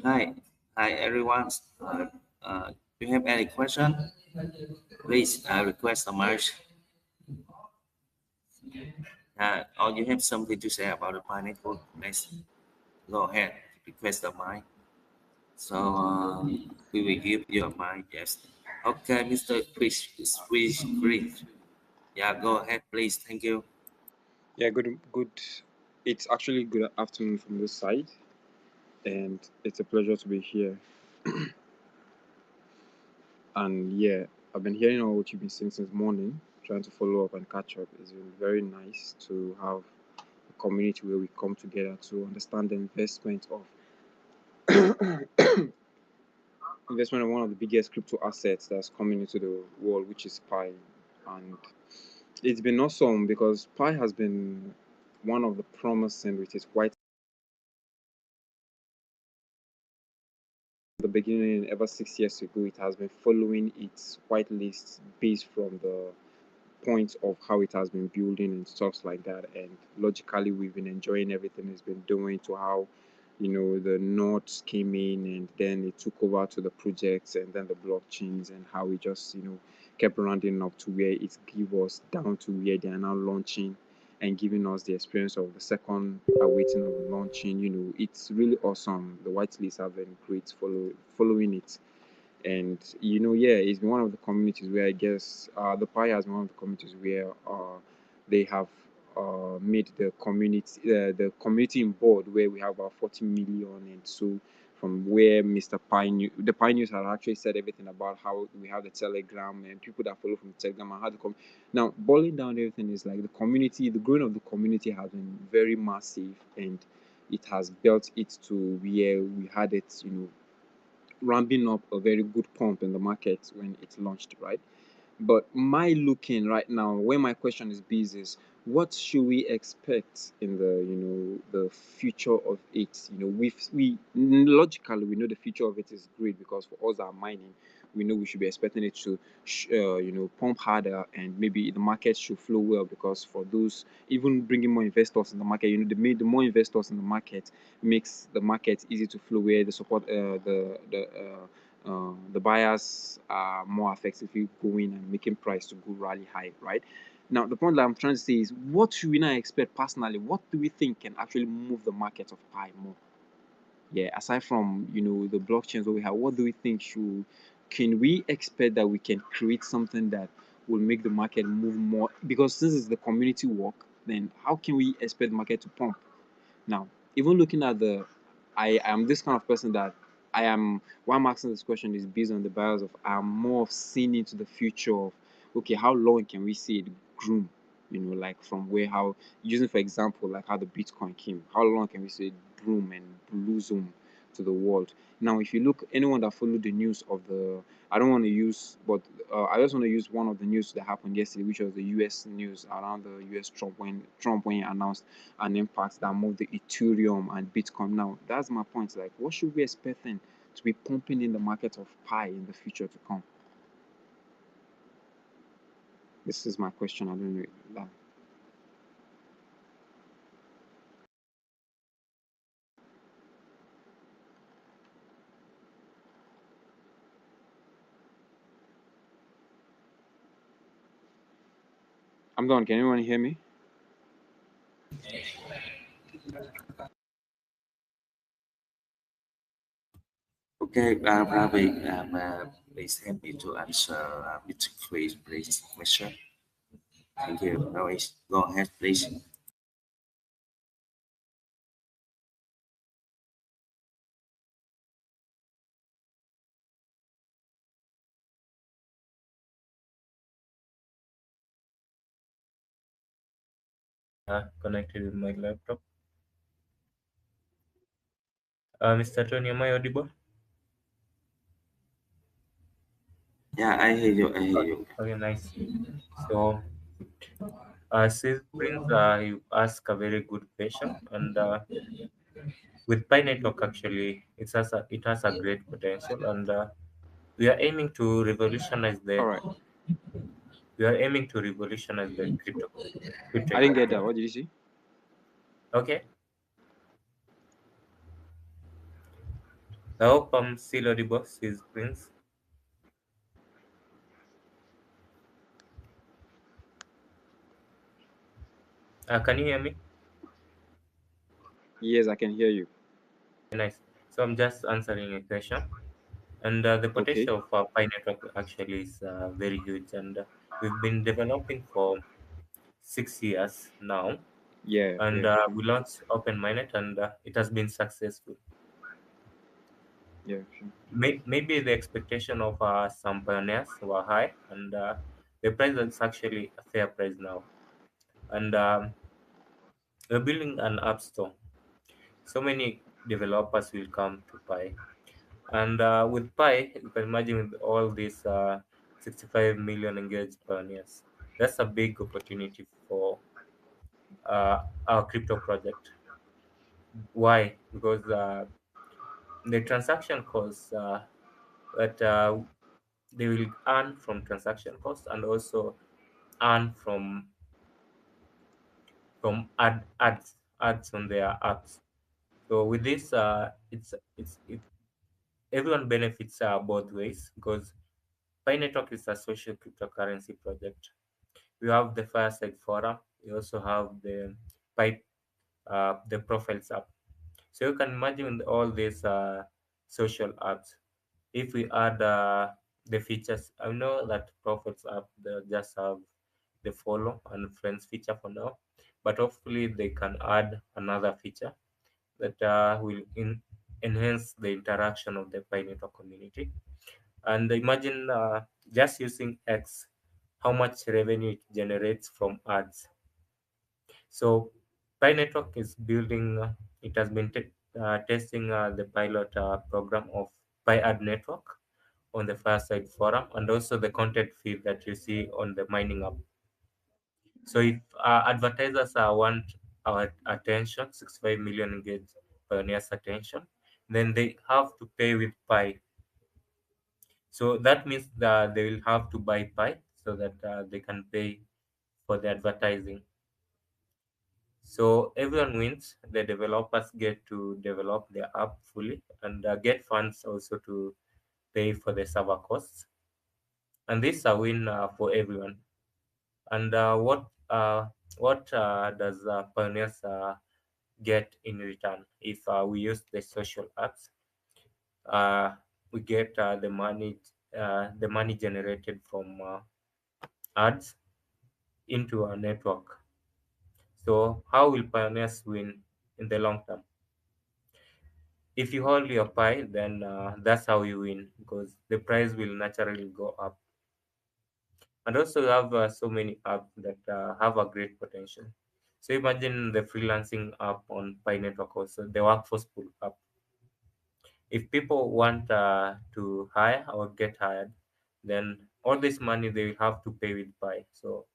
Hi, hi everyone. Do you have any question? Please request a mic. Or you have something to say about the Pi network? Let's go ahead. Request a mic. So we will give you a mic. Yes. Okay, Mr. Chris Green. Yeah, go ahead, please. Thank you. Yeah, good. It's actually good afternoon from this side, and it's a pleasure to be here. And yeah, I've been hearing all what you've been saying since morning, trying to follow up and catch up. It's been very nice to have a community where we come together to understand the investment of one of the biggest crypto assets that's coming into the world, which is Pi. And it's been awesome because Pi has been one of the promising with its white the beginning. Ever 6 years ago, it has been following its whitelist based from the points of how it has been building and stuff like that. And logically, we've been enjoying everything it's been doing to how, the nodes came in and then it took over to the projects and then the blockchains and how it just, kept rounding up to where it gave us down to where they are now launching and giving us the experience of the second awaiting of launching. It's really awesome. The whitelists have been great following it. And yeah, it's been one of the communities where I guess the Pi has been one of the communities where they have made the community in board where we have about 40 million. And so from where the Pi News had actually said everything about how we have the Telegram and people that follow from the Telegram and how the now boiling down everything is like the growing of the community has been very massive, and it has built it to where we had it, ramping up a very good pump in the market when it launched, right? But my looking right now, where my question is based is, what should we expect in the future of it? We logically we know the future of it is great because for us that are mining, we know we should be expecting it to pump harder, and maybe the market should flow well because for those even bringing more investors in the market, the more investors in the market makes the market easy to flow where the support the buyers are more effectively going and making price to go really high, right? Now, the point that I'm trying to say is, what should we now expect personally? What do we think can actually move the market of Pi more? Yeah, aside from the blockchains that we have, what do we think can we expect that we can create something that will make the market move more? Because since it's the community work, then how can we expect the market to pump? Now, even looking at I am this kind of person that I am. Why I'm asking this question is based on the bias of I'm more of seeing into the future of, okay, how long can we see it groom? Like from where how using for example like how the Bitcoin came. How long can we see it bloom and blossom to the world? Now, if you look, anyone that followed the news of I don't want to use, but I just want to use one of the news that happened yesterday, which was the U.S. news around the U.S. Trump when he announced an impact that moved the Ethereum and Bitcoin. Now, that's my point. Like, what should we expecting to be pumping in the market of Pi in the future to come? This is my question. I don't know. I'm done. Can anyone hear me? Okay, Ravi, please help me to answer Mr. Chris, please, question. Thank you. Ravi, go ahead, please. Connected with my laptop. Mr. Tony, am I audible? Yeah, I hear you. I hear you. Okay, nice. So, Sis Prince, you ask a very good question, and with Pi Network, actually, it has a great potential, and revolutionize All the right. we are aiming to revolutionize the crypto I didn't get that. ecosystem. What did you say? Okay, I hope I'm still audible, Sis Prince. Can you hear me? Yes, I can hear you. Nice. So I'm just answering a question. And the Okay. potential of Pi Network actually is very huge, and we've been developing for 6 years now. Yeah, And yeah, we launched Open Mainnet, and it has been successful. yeah, sure. Maybe the expectation of some pioneers were high, and The price is actually a fair price now. And we're building an app store. So many developers will come to Pi. And with Pi, you can imagine with all these 65 million engaged pioneers, that's a big opportunity for our crypto project. Why? Because the transaction costs that they will earn from transaction costs and also earn from ads on their apps. So with this, everyone benefits both ways because Pi Network is a social cryptocurrency project. We have the Fireside Forum. We also have the Profiles app. So you can imagine with all these social apps. If we add the features, I know that Profiles app they just have the follow and friends feature for now, but hopefully they can add another feature that will enhance the interaction of the Pi Network community. And imagine just using X, how much revenue it generates from ads. So Pi Network is building, it has been testing the pilot program of Pi Ad Network on the Fireside Forum and also the content feed that you see on the mining app. So if advertisers want our attention, 65 million engaged pioneers attention, then they have to pay with Pi. So that means that they will have to buy Pi so that they can pay for the advertising. So everyone wins. The developers get to develop their app fully and get funds also to pay for the server costs. And this is a win for everyone. And what does Pioneers get in return if we use the social apps? Uh, we get the money generated from ads into our network. So how will Pioneers win in the long term? If you hold your pie, then that's how you win because the price will naturally go up. And also, you have so many apps that have a great potential. So imagine the freelancing app on Pi Network, also the workforce pool app. If people want to hire or get hired, then all this money they will have to pay with Pi. So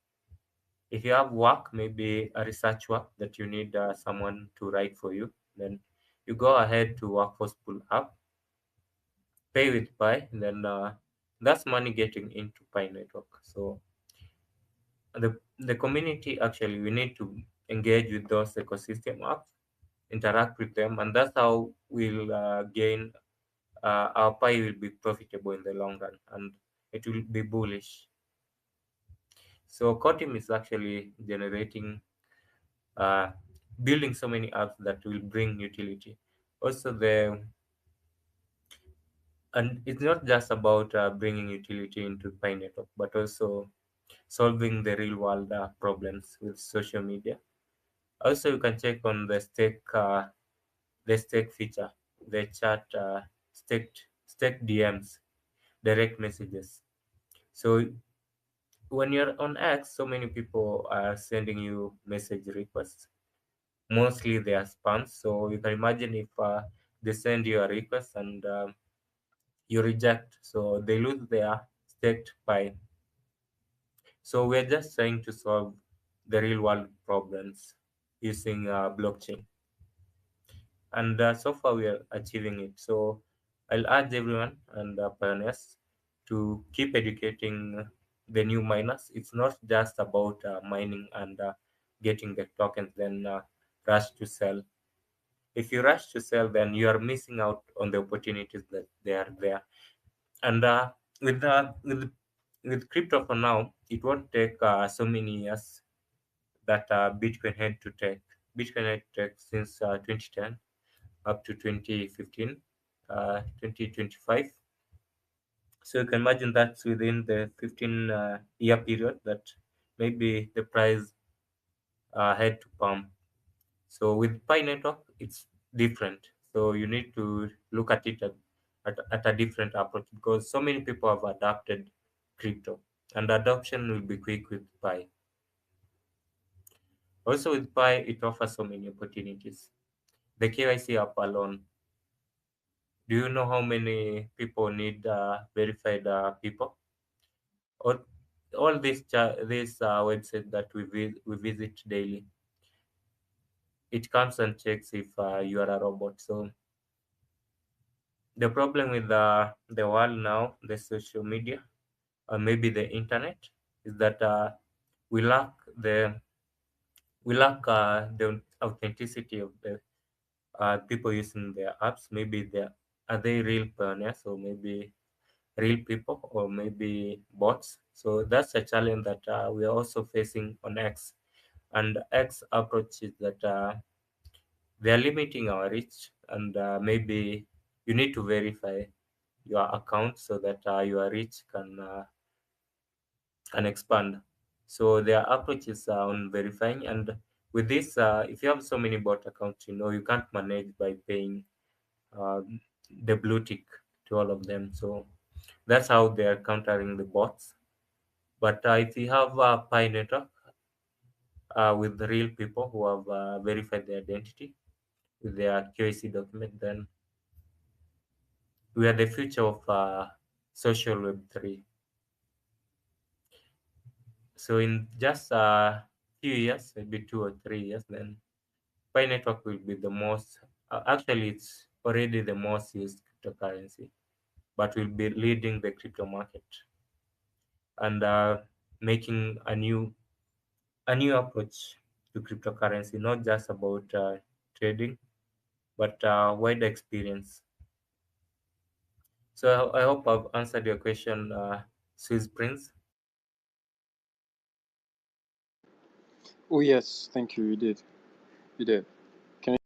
if you have work, maybe a research work that you need someone to write for you, then you go ahead to workforce pool app, pay with Pi, then that's money getting into Pi network. So the community actually we need to engage with those ecosystem apps, interact with them, and that's how we'll gain our Pi will be profitable in the long run and it will be bullish. So Kotim is actually generating uh, building so many apps that will bring utility. Also the and it's not just about bringing utility into Pi network, but also solving the real world problems with social media. Also, you can check on the stake feature, the chat stake DMs, direct messages. So when you're on X, so many people are sending you message requests. Mostly they are spams. So you can imagine if they send you a request and you reject, so they lose their staked Pi. So we're just trying to solve the real world problems using blockchain, and so far we are achieving it. So I'll urge everyone and pioneers to keep educating the new miners. It's not just about mining and getting the tokens, then rush to sell. If you rush to sell, then you are missing out on the opportunities that they are there. And with the with crypto for now, it won't take so many years that Bitcoin had to take. Bitcoin had to take since 2010 up to 2015, 2025. So you can imagine that's within the 15 year period that maybe the price had to pump. So with Pi Network, it's different. So you need to look at it at a different approach because so many people have adapted crypto and adoption will be quick with Pi. Also with Pi, it offers so many opportunities. The KYC app alone. Do you know how many people need verified people? All, all these websites that we visit daily, it comes and checks if you are a robot. So the problem with the world now, the social media, or maybe the internet, is that we lack the the authenticity of the people using their apps. Maybe are they real pioneers, or maybe real people, or maybe bots. So that's a challenge that we are also facing on X. And X approach is that they are limiting our reach, and maybe you need to verify your account so that your reach can expand. So their approach is on verifying, and with this, if you have so many bot accounts, you can't manage by paying uh, the blue tick to all of them. So that's how they are countering the bots. But if you have a Pi network with real people who have verified their identity with their QAC document, then we are the future of social Web 3. So in just a few years, maybe 2 or 3 years, then Pi network will be the most, actually, it's already the most used cryptocurrency, but will be leading the crypto market and making a new approach to cryptocurrency, not just about trading, but wider experience. So I hope I've answered your question, Swiss Prince. Oh yes, thank you. You did. You did. Can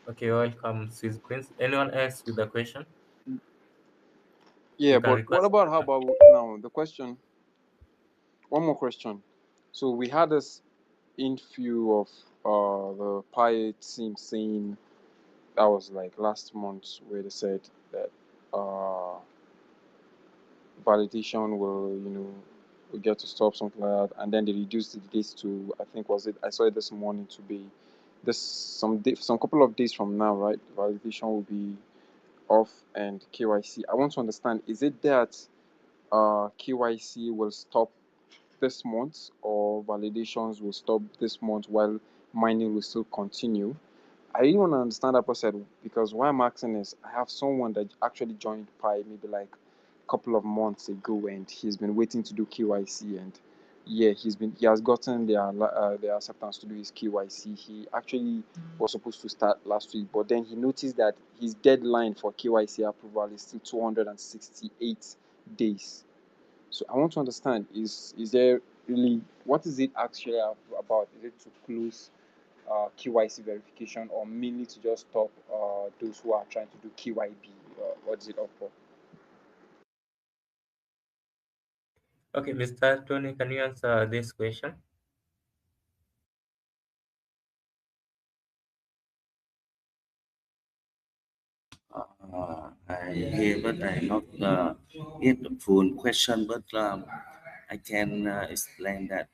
Okay, welcome, Swiss Prince. Anyone else with a question? you, You yeah, can but what request. about how about now the question? One more question. So we had this inflow of the Pi team saying that was like last month where they said that uh validation will will get to stop something like that, and then they reduced the dates to, I think, was it, I saw it this morning, to be this some couple of days from now, right? Validation will be off, and KYC. I want to understand, is it that KYC will stop this month, or validations will stop this month while mining will still continue? I really want to understand that process, because why I'm asking is I have someone that actually joined Pi maybe like a couple of months ago, and he's been waiting to do KYC, and yeah, he has gotten their acceptance to do his KYC. He actually was supposed to start last week, but then he noticed that his deadline for KYC approval is still 268 days. So I want to understand, is there really, what is it actually about? Is it to close KYC verification, or mainly to just stop those who are trying to do KYB? What is it up for? Okay, Mr. Tony, can you answer this question? I hear, but I not get the full question. But I can explain that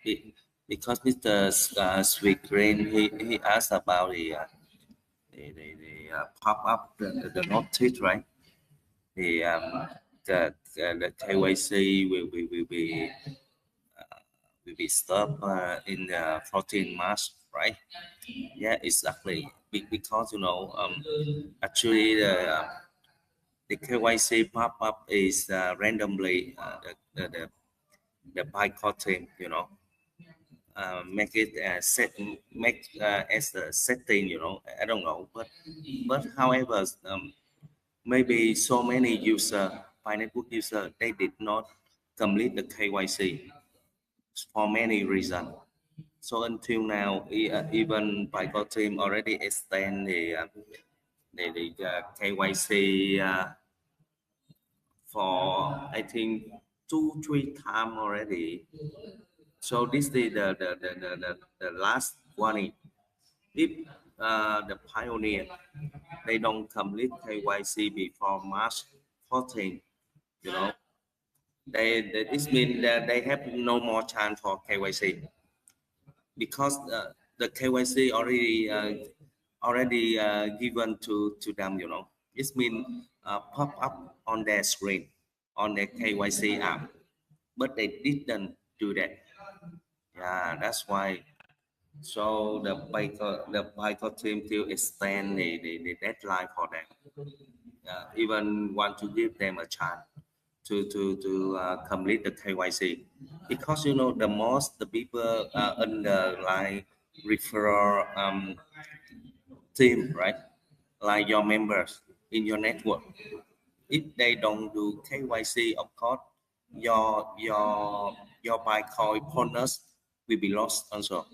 because Mr. Sweetgrain, he asked about the pop up, the notice, right? The the KYC will be stopped in the 14 March, right? Yeah, exactly. Because actually the KYC pop up is randomly the bytecode team, make it make as a setting, I don't know, but however, maybe so many user, Pineapple user, they did not complete the KYC for many reasons. So until now, even Bytecode team already extend the KYC for, I think, 2 3 times already. So this is the last warning. If the pioneer, they don't complete KYC before March 14. You know, this means that they have no more chance for KYC because the KYC already given to them. You know, it means pop up on their screen on their KYC app, but they didn't do that. Yeah, that's why. So the Baiko team to extend the deadline for them. Even want to give them a chance to complete the KYC because you know the most the people in the like referral team, right, like your members in your network, if they don't do KYC, of course your Bitcoin bonus will be lost also.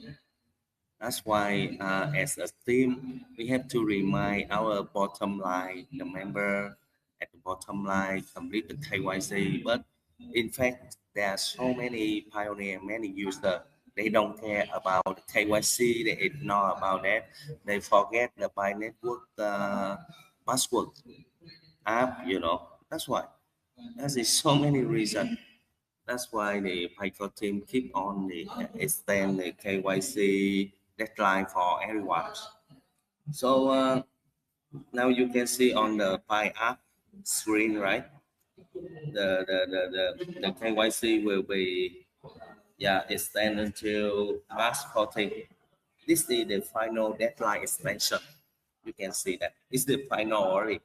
That's why, as a team, we have to remind our bottom line, the member at the bottom line, complete the KYC. But in fact, there are so many pioneer, many users. They don't care about the KYC. They ignore about that. They forget the Pi network password app. You know, that's why. That is so many reasons. That's why the Python team keep on the extend the KYC deadline for everyone. So now you can see on the Pi app screen, right? The KYC will be, yeah, extended until March 14th. This is the final deadline extension. You can see that it's the final already.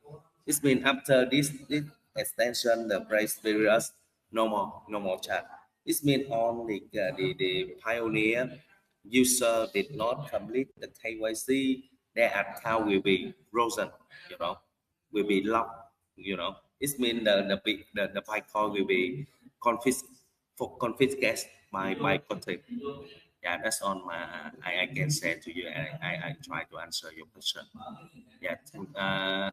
It's been after this extension, the grace period, no more chat. It means only the pioneer user did not complete the KYC, their account will be frozen, you know, will be locked, you know. It means the Bitcoin will be confiscated by content. Yeah, that's all I can say to you. I try to answer your question. Yeah,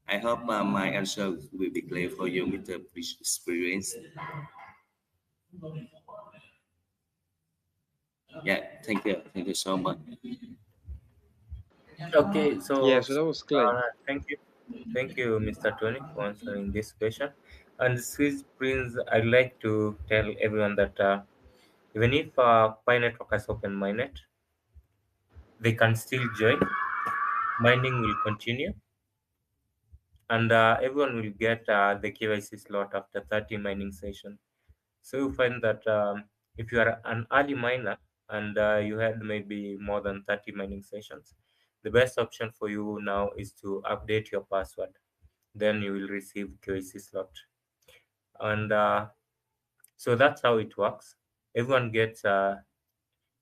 I hope my answer will be clear for you with the experience. Yeah, thank you so much. Okay, Yeah, so so that was clear. thank you, Mr. Tony, for answering this question. And Swiss Prince, I'd like to tell everyone that even if Pi Network has open mainnet, they can still join. Mining will continue, and everyone will get the KYC slot after 30 mining session. So you find that if you are an early miner and you had maybe more than 30 mining sessions, the best option for you now is to update your password. Then you will receive KYC slot. And so that's how it works. Everyone gets,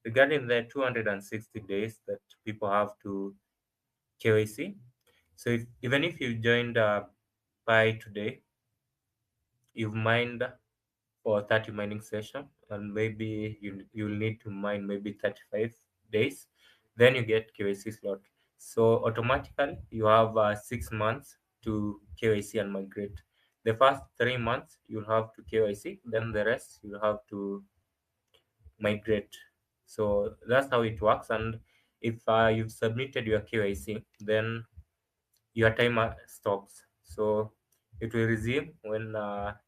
regarding the 260 days that people have to KYC. So even if you joined Pi today, you've mined for 30 mining session, and maybe you'll need to mine maybe 35 days, then you get KYC slot. So automatically you have 6 months to KYC and migrate. The first 3 months you'll have to KYC, then the rest you'll have to migrate. So that's how it works. And if you've submitted your KYC, then your timer stops. So it will resume when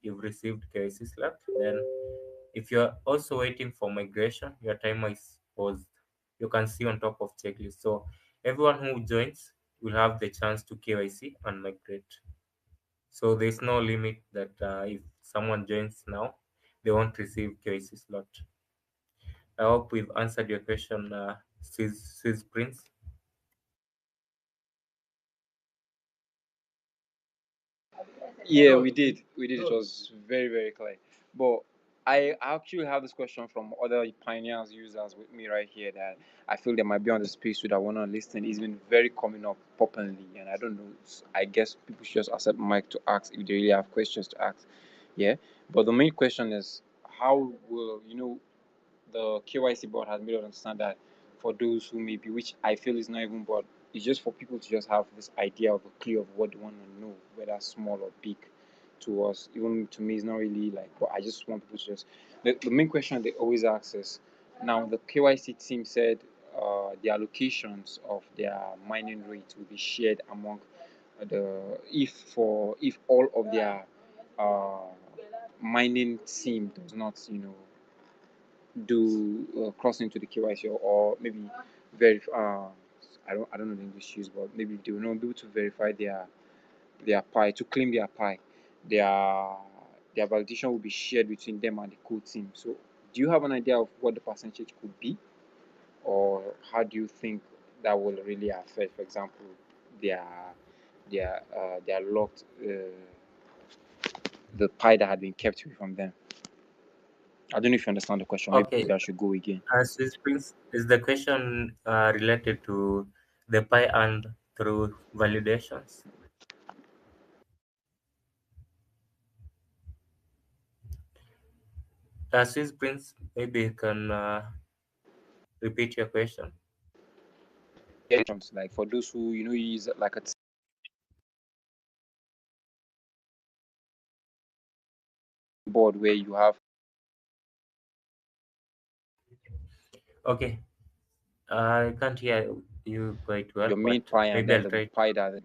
you've received KYC slot. Then if you're also waiting for migration, your timer is paused. You can see on top of checklist. So everyone who joins will have the chance to KYC and migrate. So there's no limit that if someone joins now, they won't receive KYC slot. I hope we've answered your question, Swiss Prince. Yeah, we did. We did. It was very, very clear. But I actually have this question from other pioneers users with me right here that I feel they might be on the space with that want to listen. It's been very coming up popularly, and I don't know. I guess people should just accept mic to ask if they really have questions to ask. Yeah. But the main question is, how will the KYC board has made us understand that for those who maybe, which I feel is not even board, it's just for people to just have this idea of a clue of what they want to know, whether small or big to us. Even to me, it's not really like, but I just want people to just. The main question they always ask is now the KYC team said the allocations of their mining rate will be shared among if all of their uh, mining team does not do cross into the KYC, or maybe verify. I don't know the English use, but maybe they will not be able to verify their pie, to claim their pie. Their validation will be shared between them and the code team. So, do you have an idea of what the percentage could be, or how do you think that will really affect, for example, their their locked the pie that had been kept away from them? I don't know if you understand the question. Okay, Maybe I should go again. Swiss Prince, is the question related to the pi earned through validations? Swiss Prince, maybe you can repeat your question. Yeah, like for those who use like a board where you have Okay, I can't hear you quite well, your but main pie and maybe then I'll the try. pie that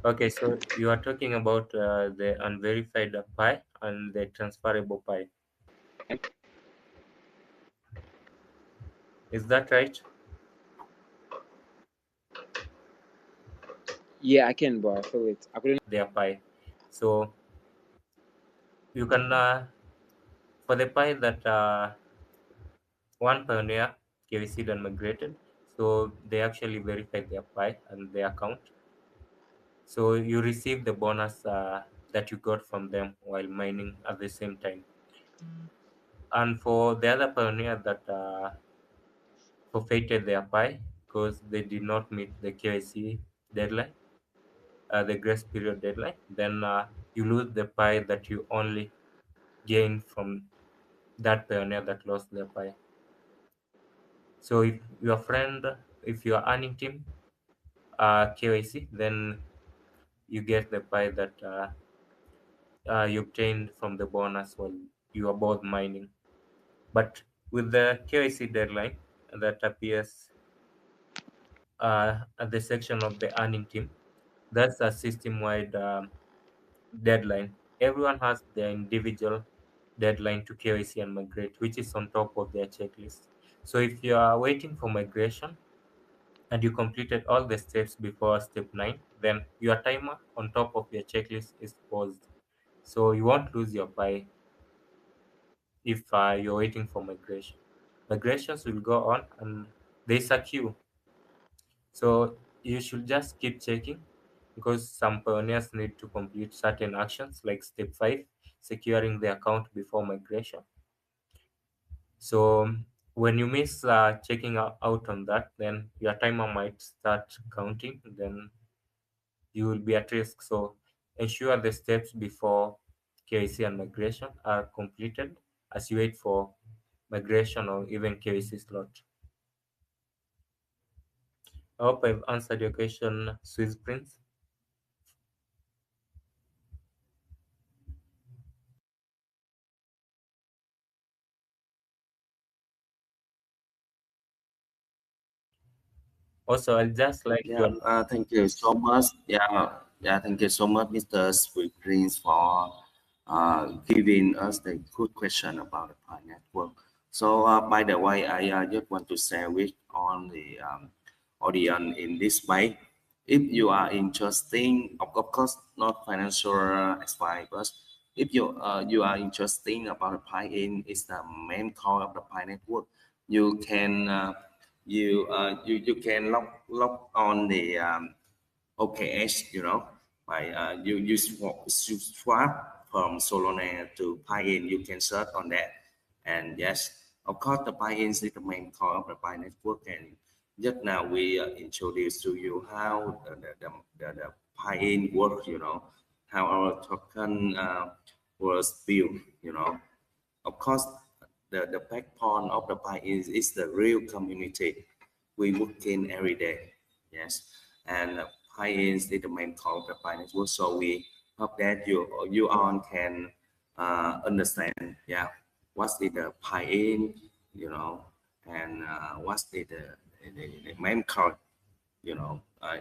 Okay, so you are talking about the unverified pi and the transferable pi. Is that right? yeah, I can, but I feel it. I couldn't. Their pi. So you can for the pi that one pioneer KVC then migrated, so they actually verified their pi and their account. So you receive the bonus that you got from them while mining at the same time. And for the other pioneer that forfeited their pi because they did not meet the KYC deadline, the grace period deadline, then you lose the pi that you only gain from that pioneer that lost their pi. So if your friend, if you are earning team KYC, then you get the pi that you obtained from the bonus while you are both mining. But with the KYC deadline that appears at the section of the earning team, that's a system-wide deadline. Everyone has their individual deadline to KYC and migrate, which is on top of their checklist. So if you are waiting for migration and you completed all the steps before step 9, then your timer on top of your checklist is paused. So you won't lose your pi if you're waiting for migration. Migrations will go on and there's a queue. So you should just keep checking because some pioneers need to complete certain actions like step 5, securing the account before migration. So when you miss checking out on that, then your timer might start counting, then you will be at risk. So ensure the steps before KYC and migration are completed as you wait for migration or even KYC slot. I hope I've answered your question, Swiss Prince. Also, I'll just like Yeah, to thank you so much. Yeah, thank you so much, Mr. Sweet Prince, for giving us the good question about the Pi network. So, by the way, I just want to share with on the audience in this way. If you are interested, of course, not financial advice, but if you are interested about the Pi in is the main core of the Pi network, you can. You can log on the OKS, by you swap from Solana to Piin. You can search on that, and yes, of course, the Piin is the main core of the Pi network. And just now we introduced to you how the Piin works. How our token was built. Of course, the backbone of the Pi is the real community we work in every day. Yes, and Pi is the main core of the Pi network. So we hope that you all can understand. Yeah, what is the Pi in? You know, and what's the main card,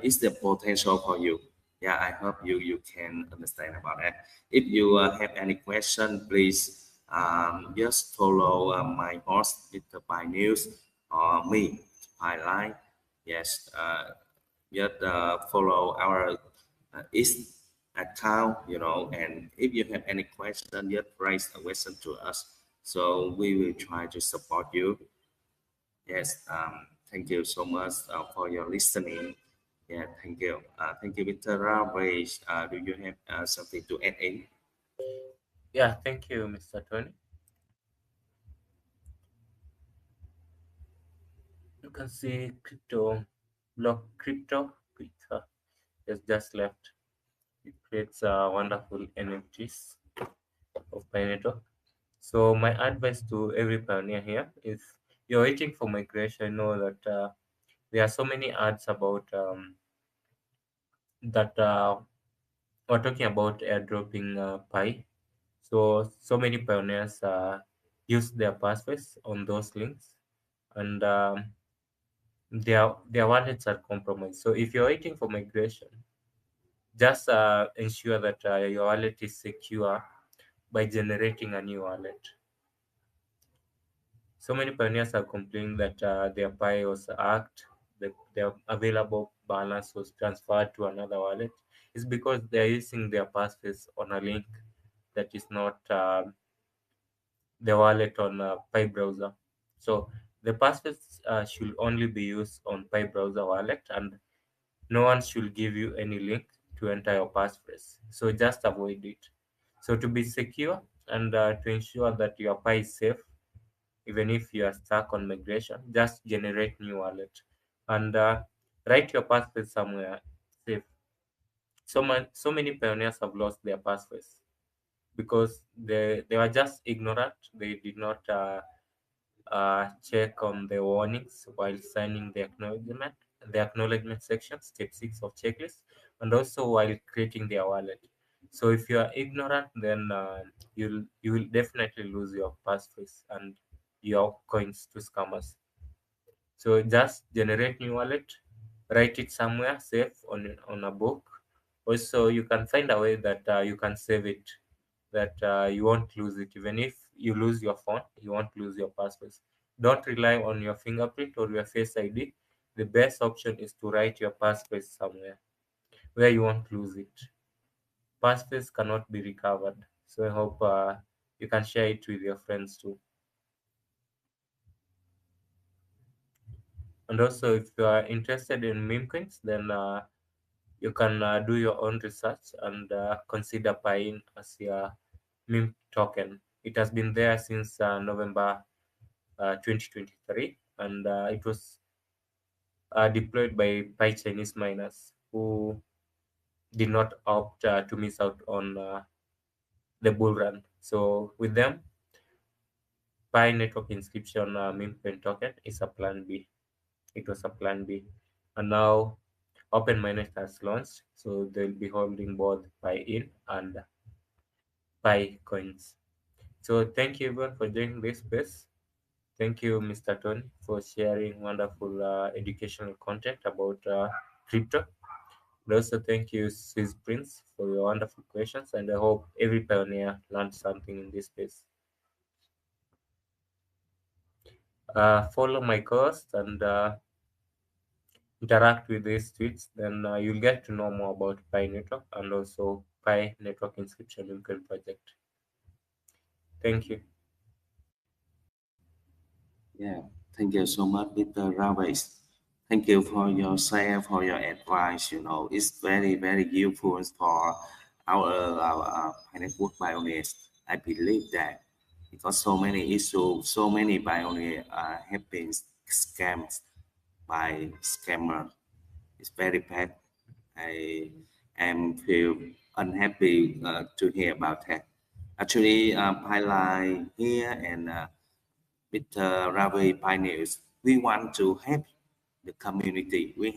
is the potential for you. Yeah, I hope you can understand about that. If you have any question, please just follow my host, Mr. Pi News, or me, Pi Line. Yes, just follow our is account, and if you have any question, just raise a question to us. So we will try to support you. Yes, thank you so much for your listening. Yeah, thank you, Mr. Ramesh. Do you have something to add in? Yeah, thank you, Mr. Tony. You can see crypto is just left. It creates wonderful NFTs of Pineapple. So my advice to every pioneer here is you're waiting for migration. Know that there are so many ads about that we're talking about airdropping Pi. So many pioneers use their passwords on those links, and their wallets are compromised. So if you're waiting for migration, just ensure that your wallet is secure by generating a new wallet. So many pioneers are complaining that their Pi was hacked, their available balance was transferred to another wallet. It's because they are using their passwords on a link that is not the wallet on Pi browser. So the passwords should only be used on Pi browser wallet, and no one should give you any link to enter your passphrase. So just avoid it. So to be secure and to ensure that your Pi is safe, even if you are stuck on migration, just generate new wallet and write your passphrase somewhere safe. So many pioneers have lost their passphrase because they were just ignorant. They did not check on the warnings while signing the acknowledgement section, step 6 of checklist, and also while creating their wallet. So if you are ignorant, then you will definitely lose your passphrase and your coins to scammers. So just generate new wallet, write it somewhere safe on a book. Also, you can find a way that you can save it, that you won't lose it. Even if you lose your phone, you won't lose your passwords. Don't rely on your fingerprint or your face ID. The best option is to write your password somewhere where you won't lose it. Passwords cannot be recovered. So I hope you can share it with your friends too. And also, if you are interested in meme coins, then you can do your own research and consider Piin as your meme token. It has been there since November 2023, and it was deployed by Chinese miners who did not opt to miss out on the bull run. So with them, Pi Network inscription meme coin token is a plan B. It was a plan B, and now Open Mainnet has launched, so they'll be holding both Pi in and Pi coins. So thank you everyone for joining this space. Thank you, Mr. Tony, for sharing wonderful educational content about crypto. And also thank you, Swiss Prince, for your wonderful questions. And I hope every pioneer learned something in this space. Follow my course and interact with these tweets. Then you'll get to know more about Pi Network and also Pi Network Inscription Lincoln project. Thank you. Yeah, thank you so much, Mr. Ramesh. Thank you for your share, for your advice. It's very, very useful for our network pioneers. I believe that because so many issues, so many pioneers have been scammed by scammer. It's very bad. I am feel unhappy to hear about that. Actually, highlight here and with Ravi Pioneers, we want to help the community. We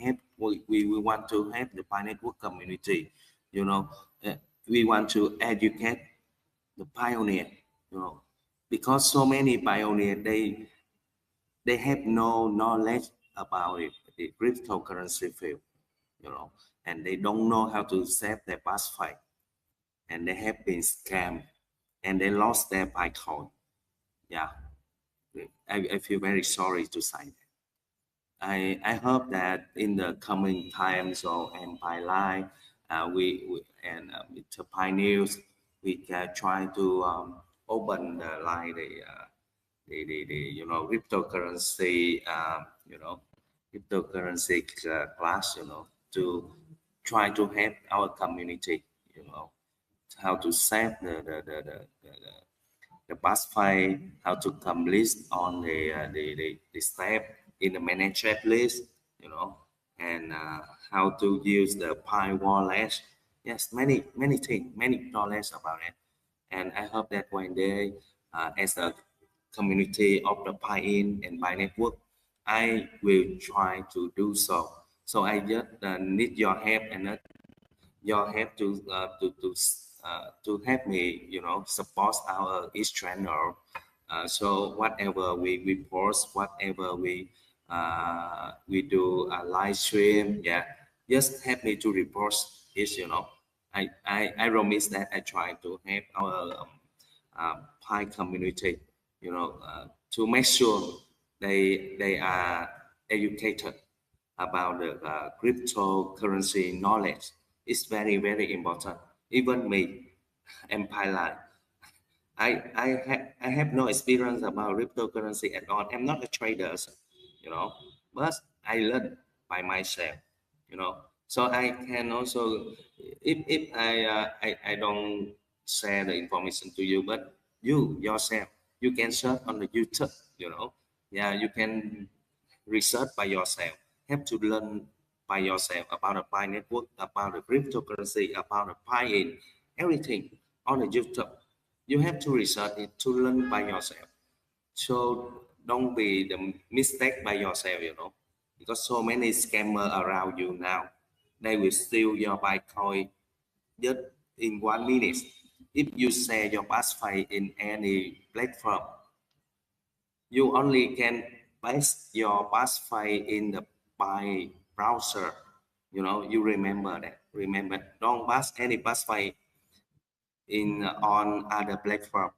want to help the Pi Network community. You know, uh, we want to educate the pioneer. You know, because so many pioneer they have no knowledge about it, the cryptocurrency field, and they don't know how to save their past fight, and they have been scammed, and they lost their Bitcoin. Yeah, I feel very sorry to say that. I hope that in the coming times and by line, we and with the Pioneers, we can try to open the line the cryptocurrency cryptocurrency class, to try to help our community, how to save the bus file, how to complete on the step in the managed checklist, and how to use the Pi wallet. Yes, many things, many knowledge about it. And I hope that one day, as a community of the Pi-in and Pi network, I will try to do so. So I just need your help, and your help to help me, support our each channel. So whatever we post, whatever we do a live stream, yeah, just help me to report it. I promise that I try to help our Pi community, to make sure they are educated about the cryptocurrency knowledge. Is very important. Even me, Empire, I have no experience about cryptocurrency at all. I'm not a trader, but I learn by myself, you know. So I can also, if I don't share the information to you, but you yourself, you can search on the YouTube, Yeah, you can research by yourself, have to learn by yourself about the Pi network, about the cryptocurrency, about the Pi in everything on the YouTube. You have to research it to learn by yourself. So don't be the mistake by yourself, because so many scammers around you now. They will steal your Bitcoin just in 1 minute. If you share your password in any platform, you only can paste your password in the by browser. You remember that. Remember, don't pass any password in on other platform.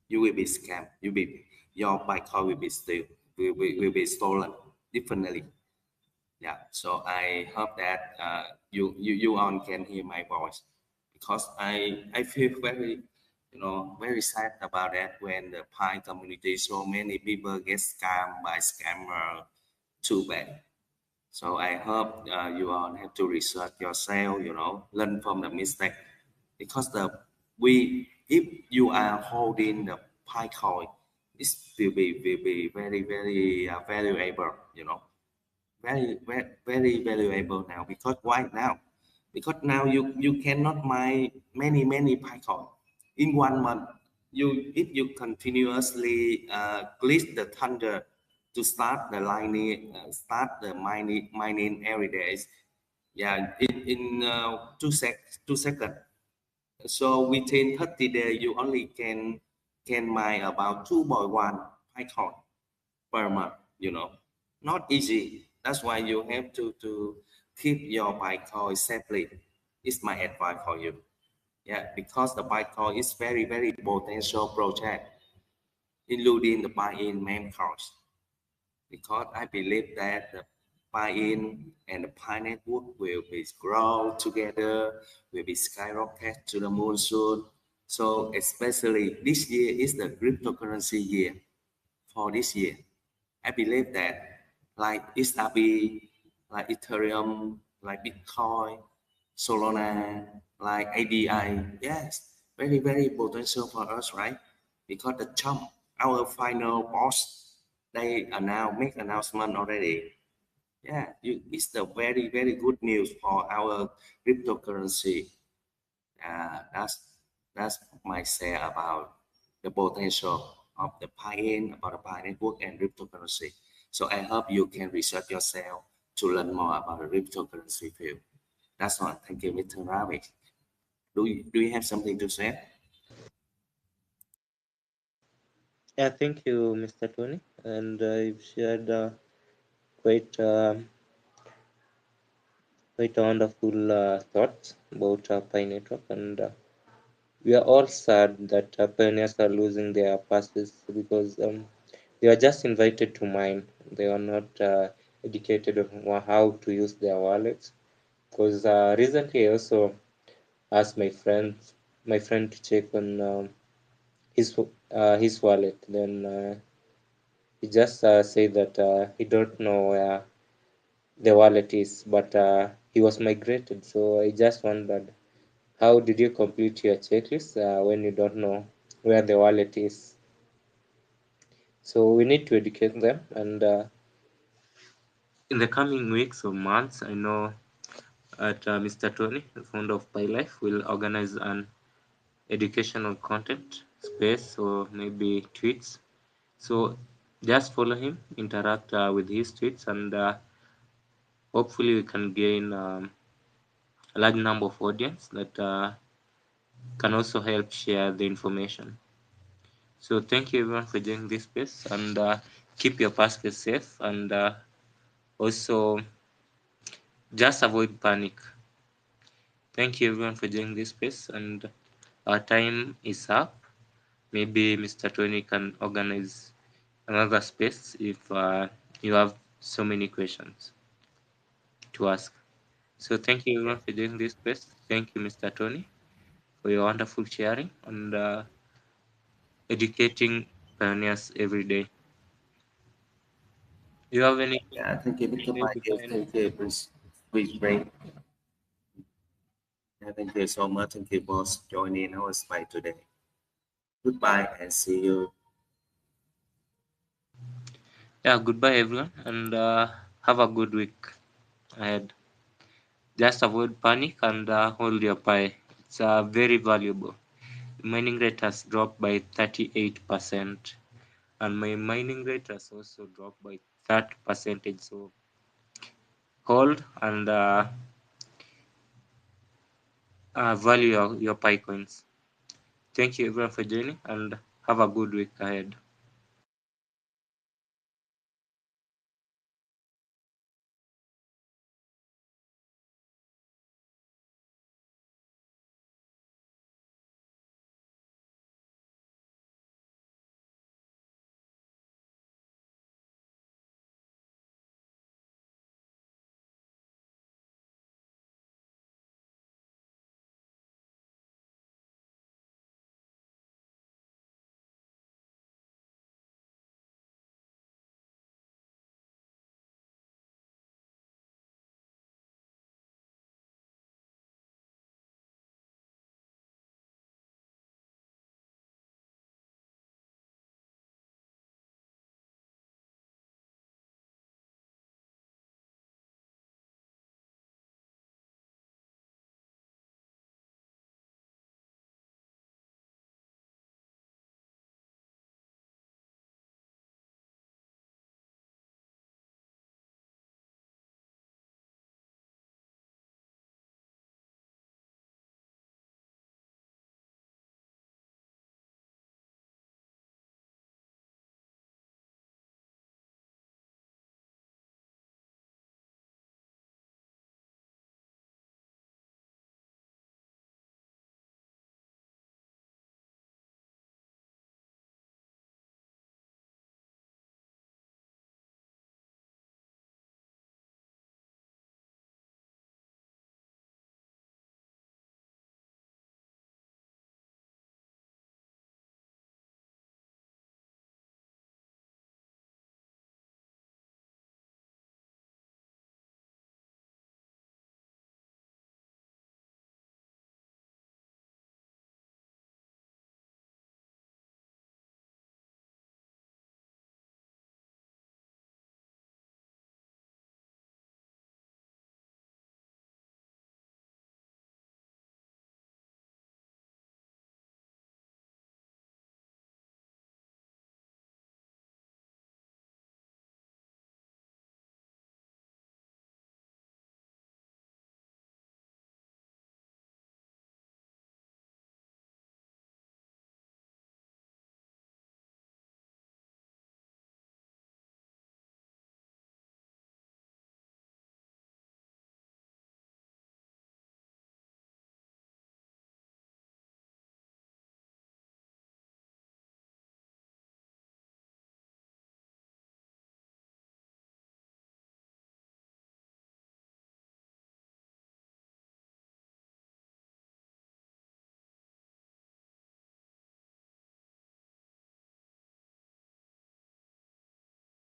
You will be scammed. Your Bitcoin will be still will be stolen. Definitely. Yeah. So I hope that you all can hear my voice, because I feel very, very sad about that when the Pi community, so many people get scammed by scammer. Too bad. So I hope you all have to research yourself, learn from the mistake, because we if you are holding the Pi coin, it will be very valuable, very valuable now. Because why now? Because now you cannot mine many Python in 1 month. If you continuously click the thunder to start the lining, start the mining every day, yeah, in 2 seconds. So within 30 days, you only can mine about 2.1 Python per month, not easy. That's why you have to keep your Bitcoin safely. It's my advice for you. Yeah, because the Bitcoin is very potential project, including the buy-in main course. Because I believe that the buy-in and the Pi network will be grow together, will be skyrocket to the moon soon. So especially this year is the cryptocurrency year for this year. I believe that like XRP, like Ethereum, like Bitcoin, Solana, like ADI, yes, very potential for us, right? Because the Trump, our final boss, they are now make announcement already. Yeah, it's the very good news for our cryptocurrency. That's my say about the potential of the Pi-in, about the Pi network and cryptocurrency. So I hope you can research yourself to learn more about the cryptocurrency field. That's all. Thank you, Mr. Ravi. Do you have something to say? Yeah, thank you, Mr. Tony, and you've shared quite quite wonderful thoughts about Pi Network, and we are all sad that pioneers are losing their passes because they are just invited to mine. They are not educated on how to use their wallets. Because recently I also asked my friend to check on his wallet. Then he just said that he don't know where the wallet is, but he was migrated. So I just wondered, how did you complete your checklist when you don't know where the wallet is? So we need to educate them, and in the coming weeks or months, I know at Mr. Tony, the founder of PyLife, will organize an educational content space or maybe tweets. So just follow him, interact with his tweets, and hopefully we can gain a large number of audience that can also help share the information. So thank you everyone for joining this space, and keep your passwords safe, and also just avoid panic. Thank you everyone for joining this space, and our time is up. Maybe Mr. Tony can organize another space if you have so many questions to ask. So thank you everyone for joining this space. Thank you, Mr. Tony, for your wonderful sharing and educating pioneers every day. You have anything Yeah, thank you, to Mr. say before Michael. I end? Thank you, Chris Ray. Yeah, thank you so much. Thank you for joining our space today. Goodbye and see you. Yeah, goodbye everyone, and have a good week ahead. Just avoid panic and hold your pie. It's very valuable. Mining rate has dropped by 38%, and my mining rate has also dropped by 30%. So hold and value your pie coins. Thank you everyone for joining, and have a good week ahead.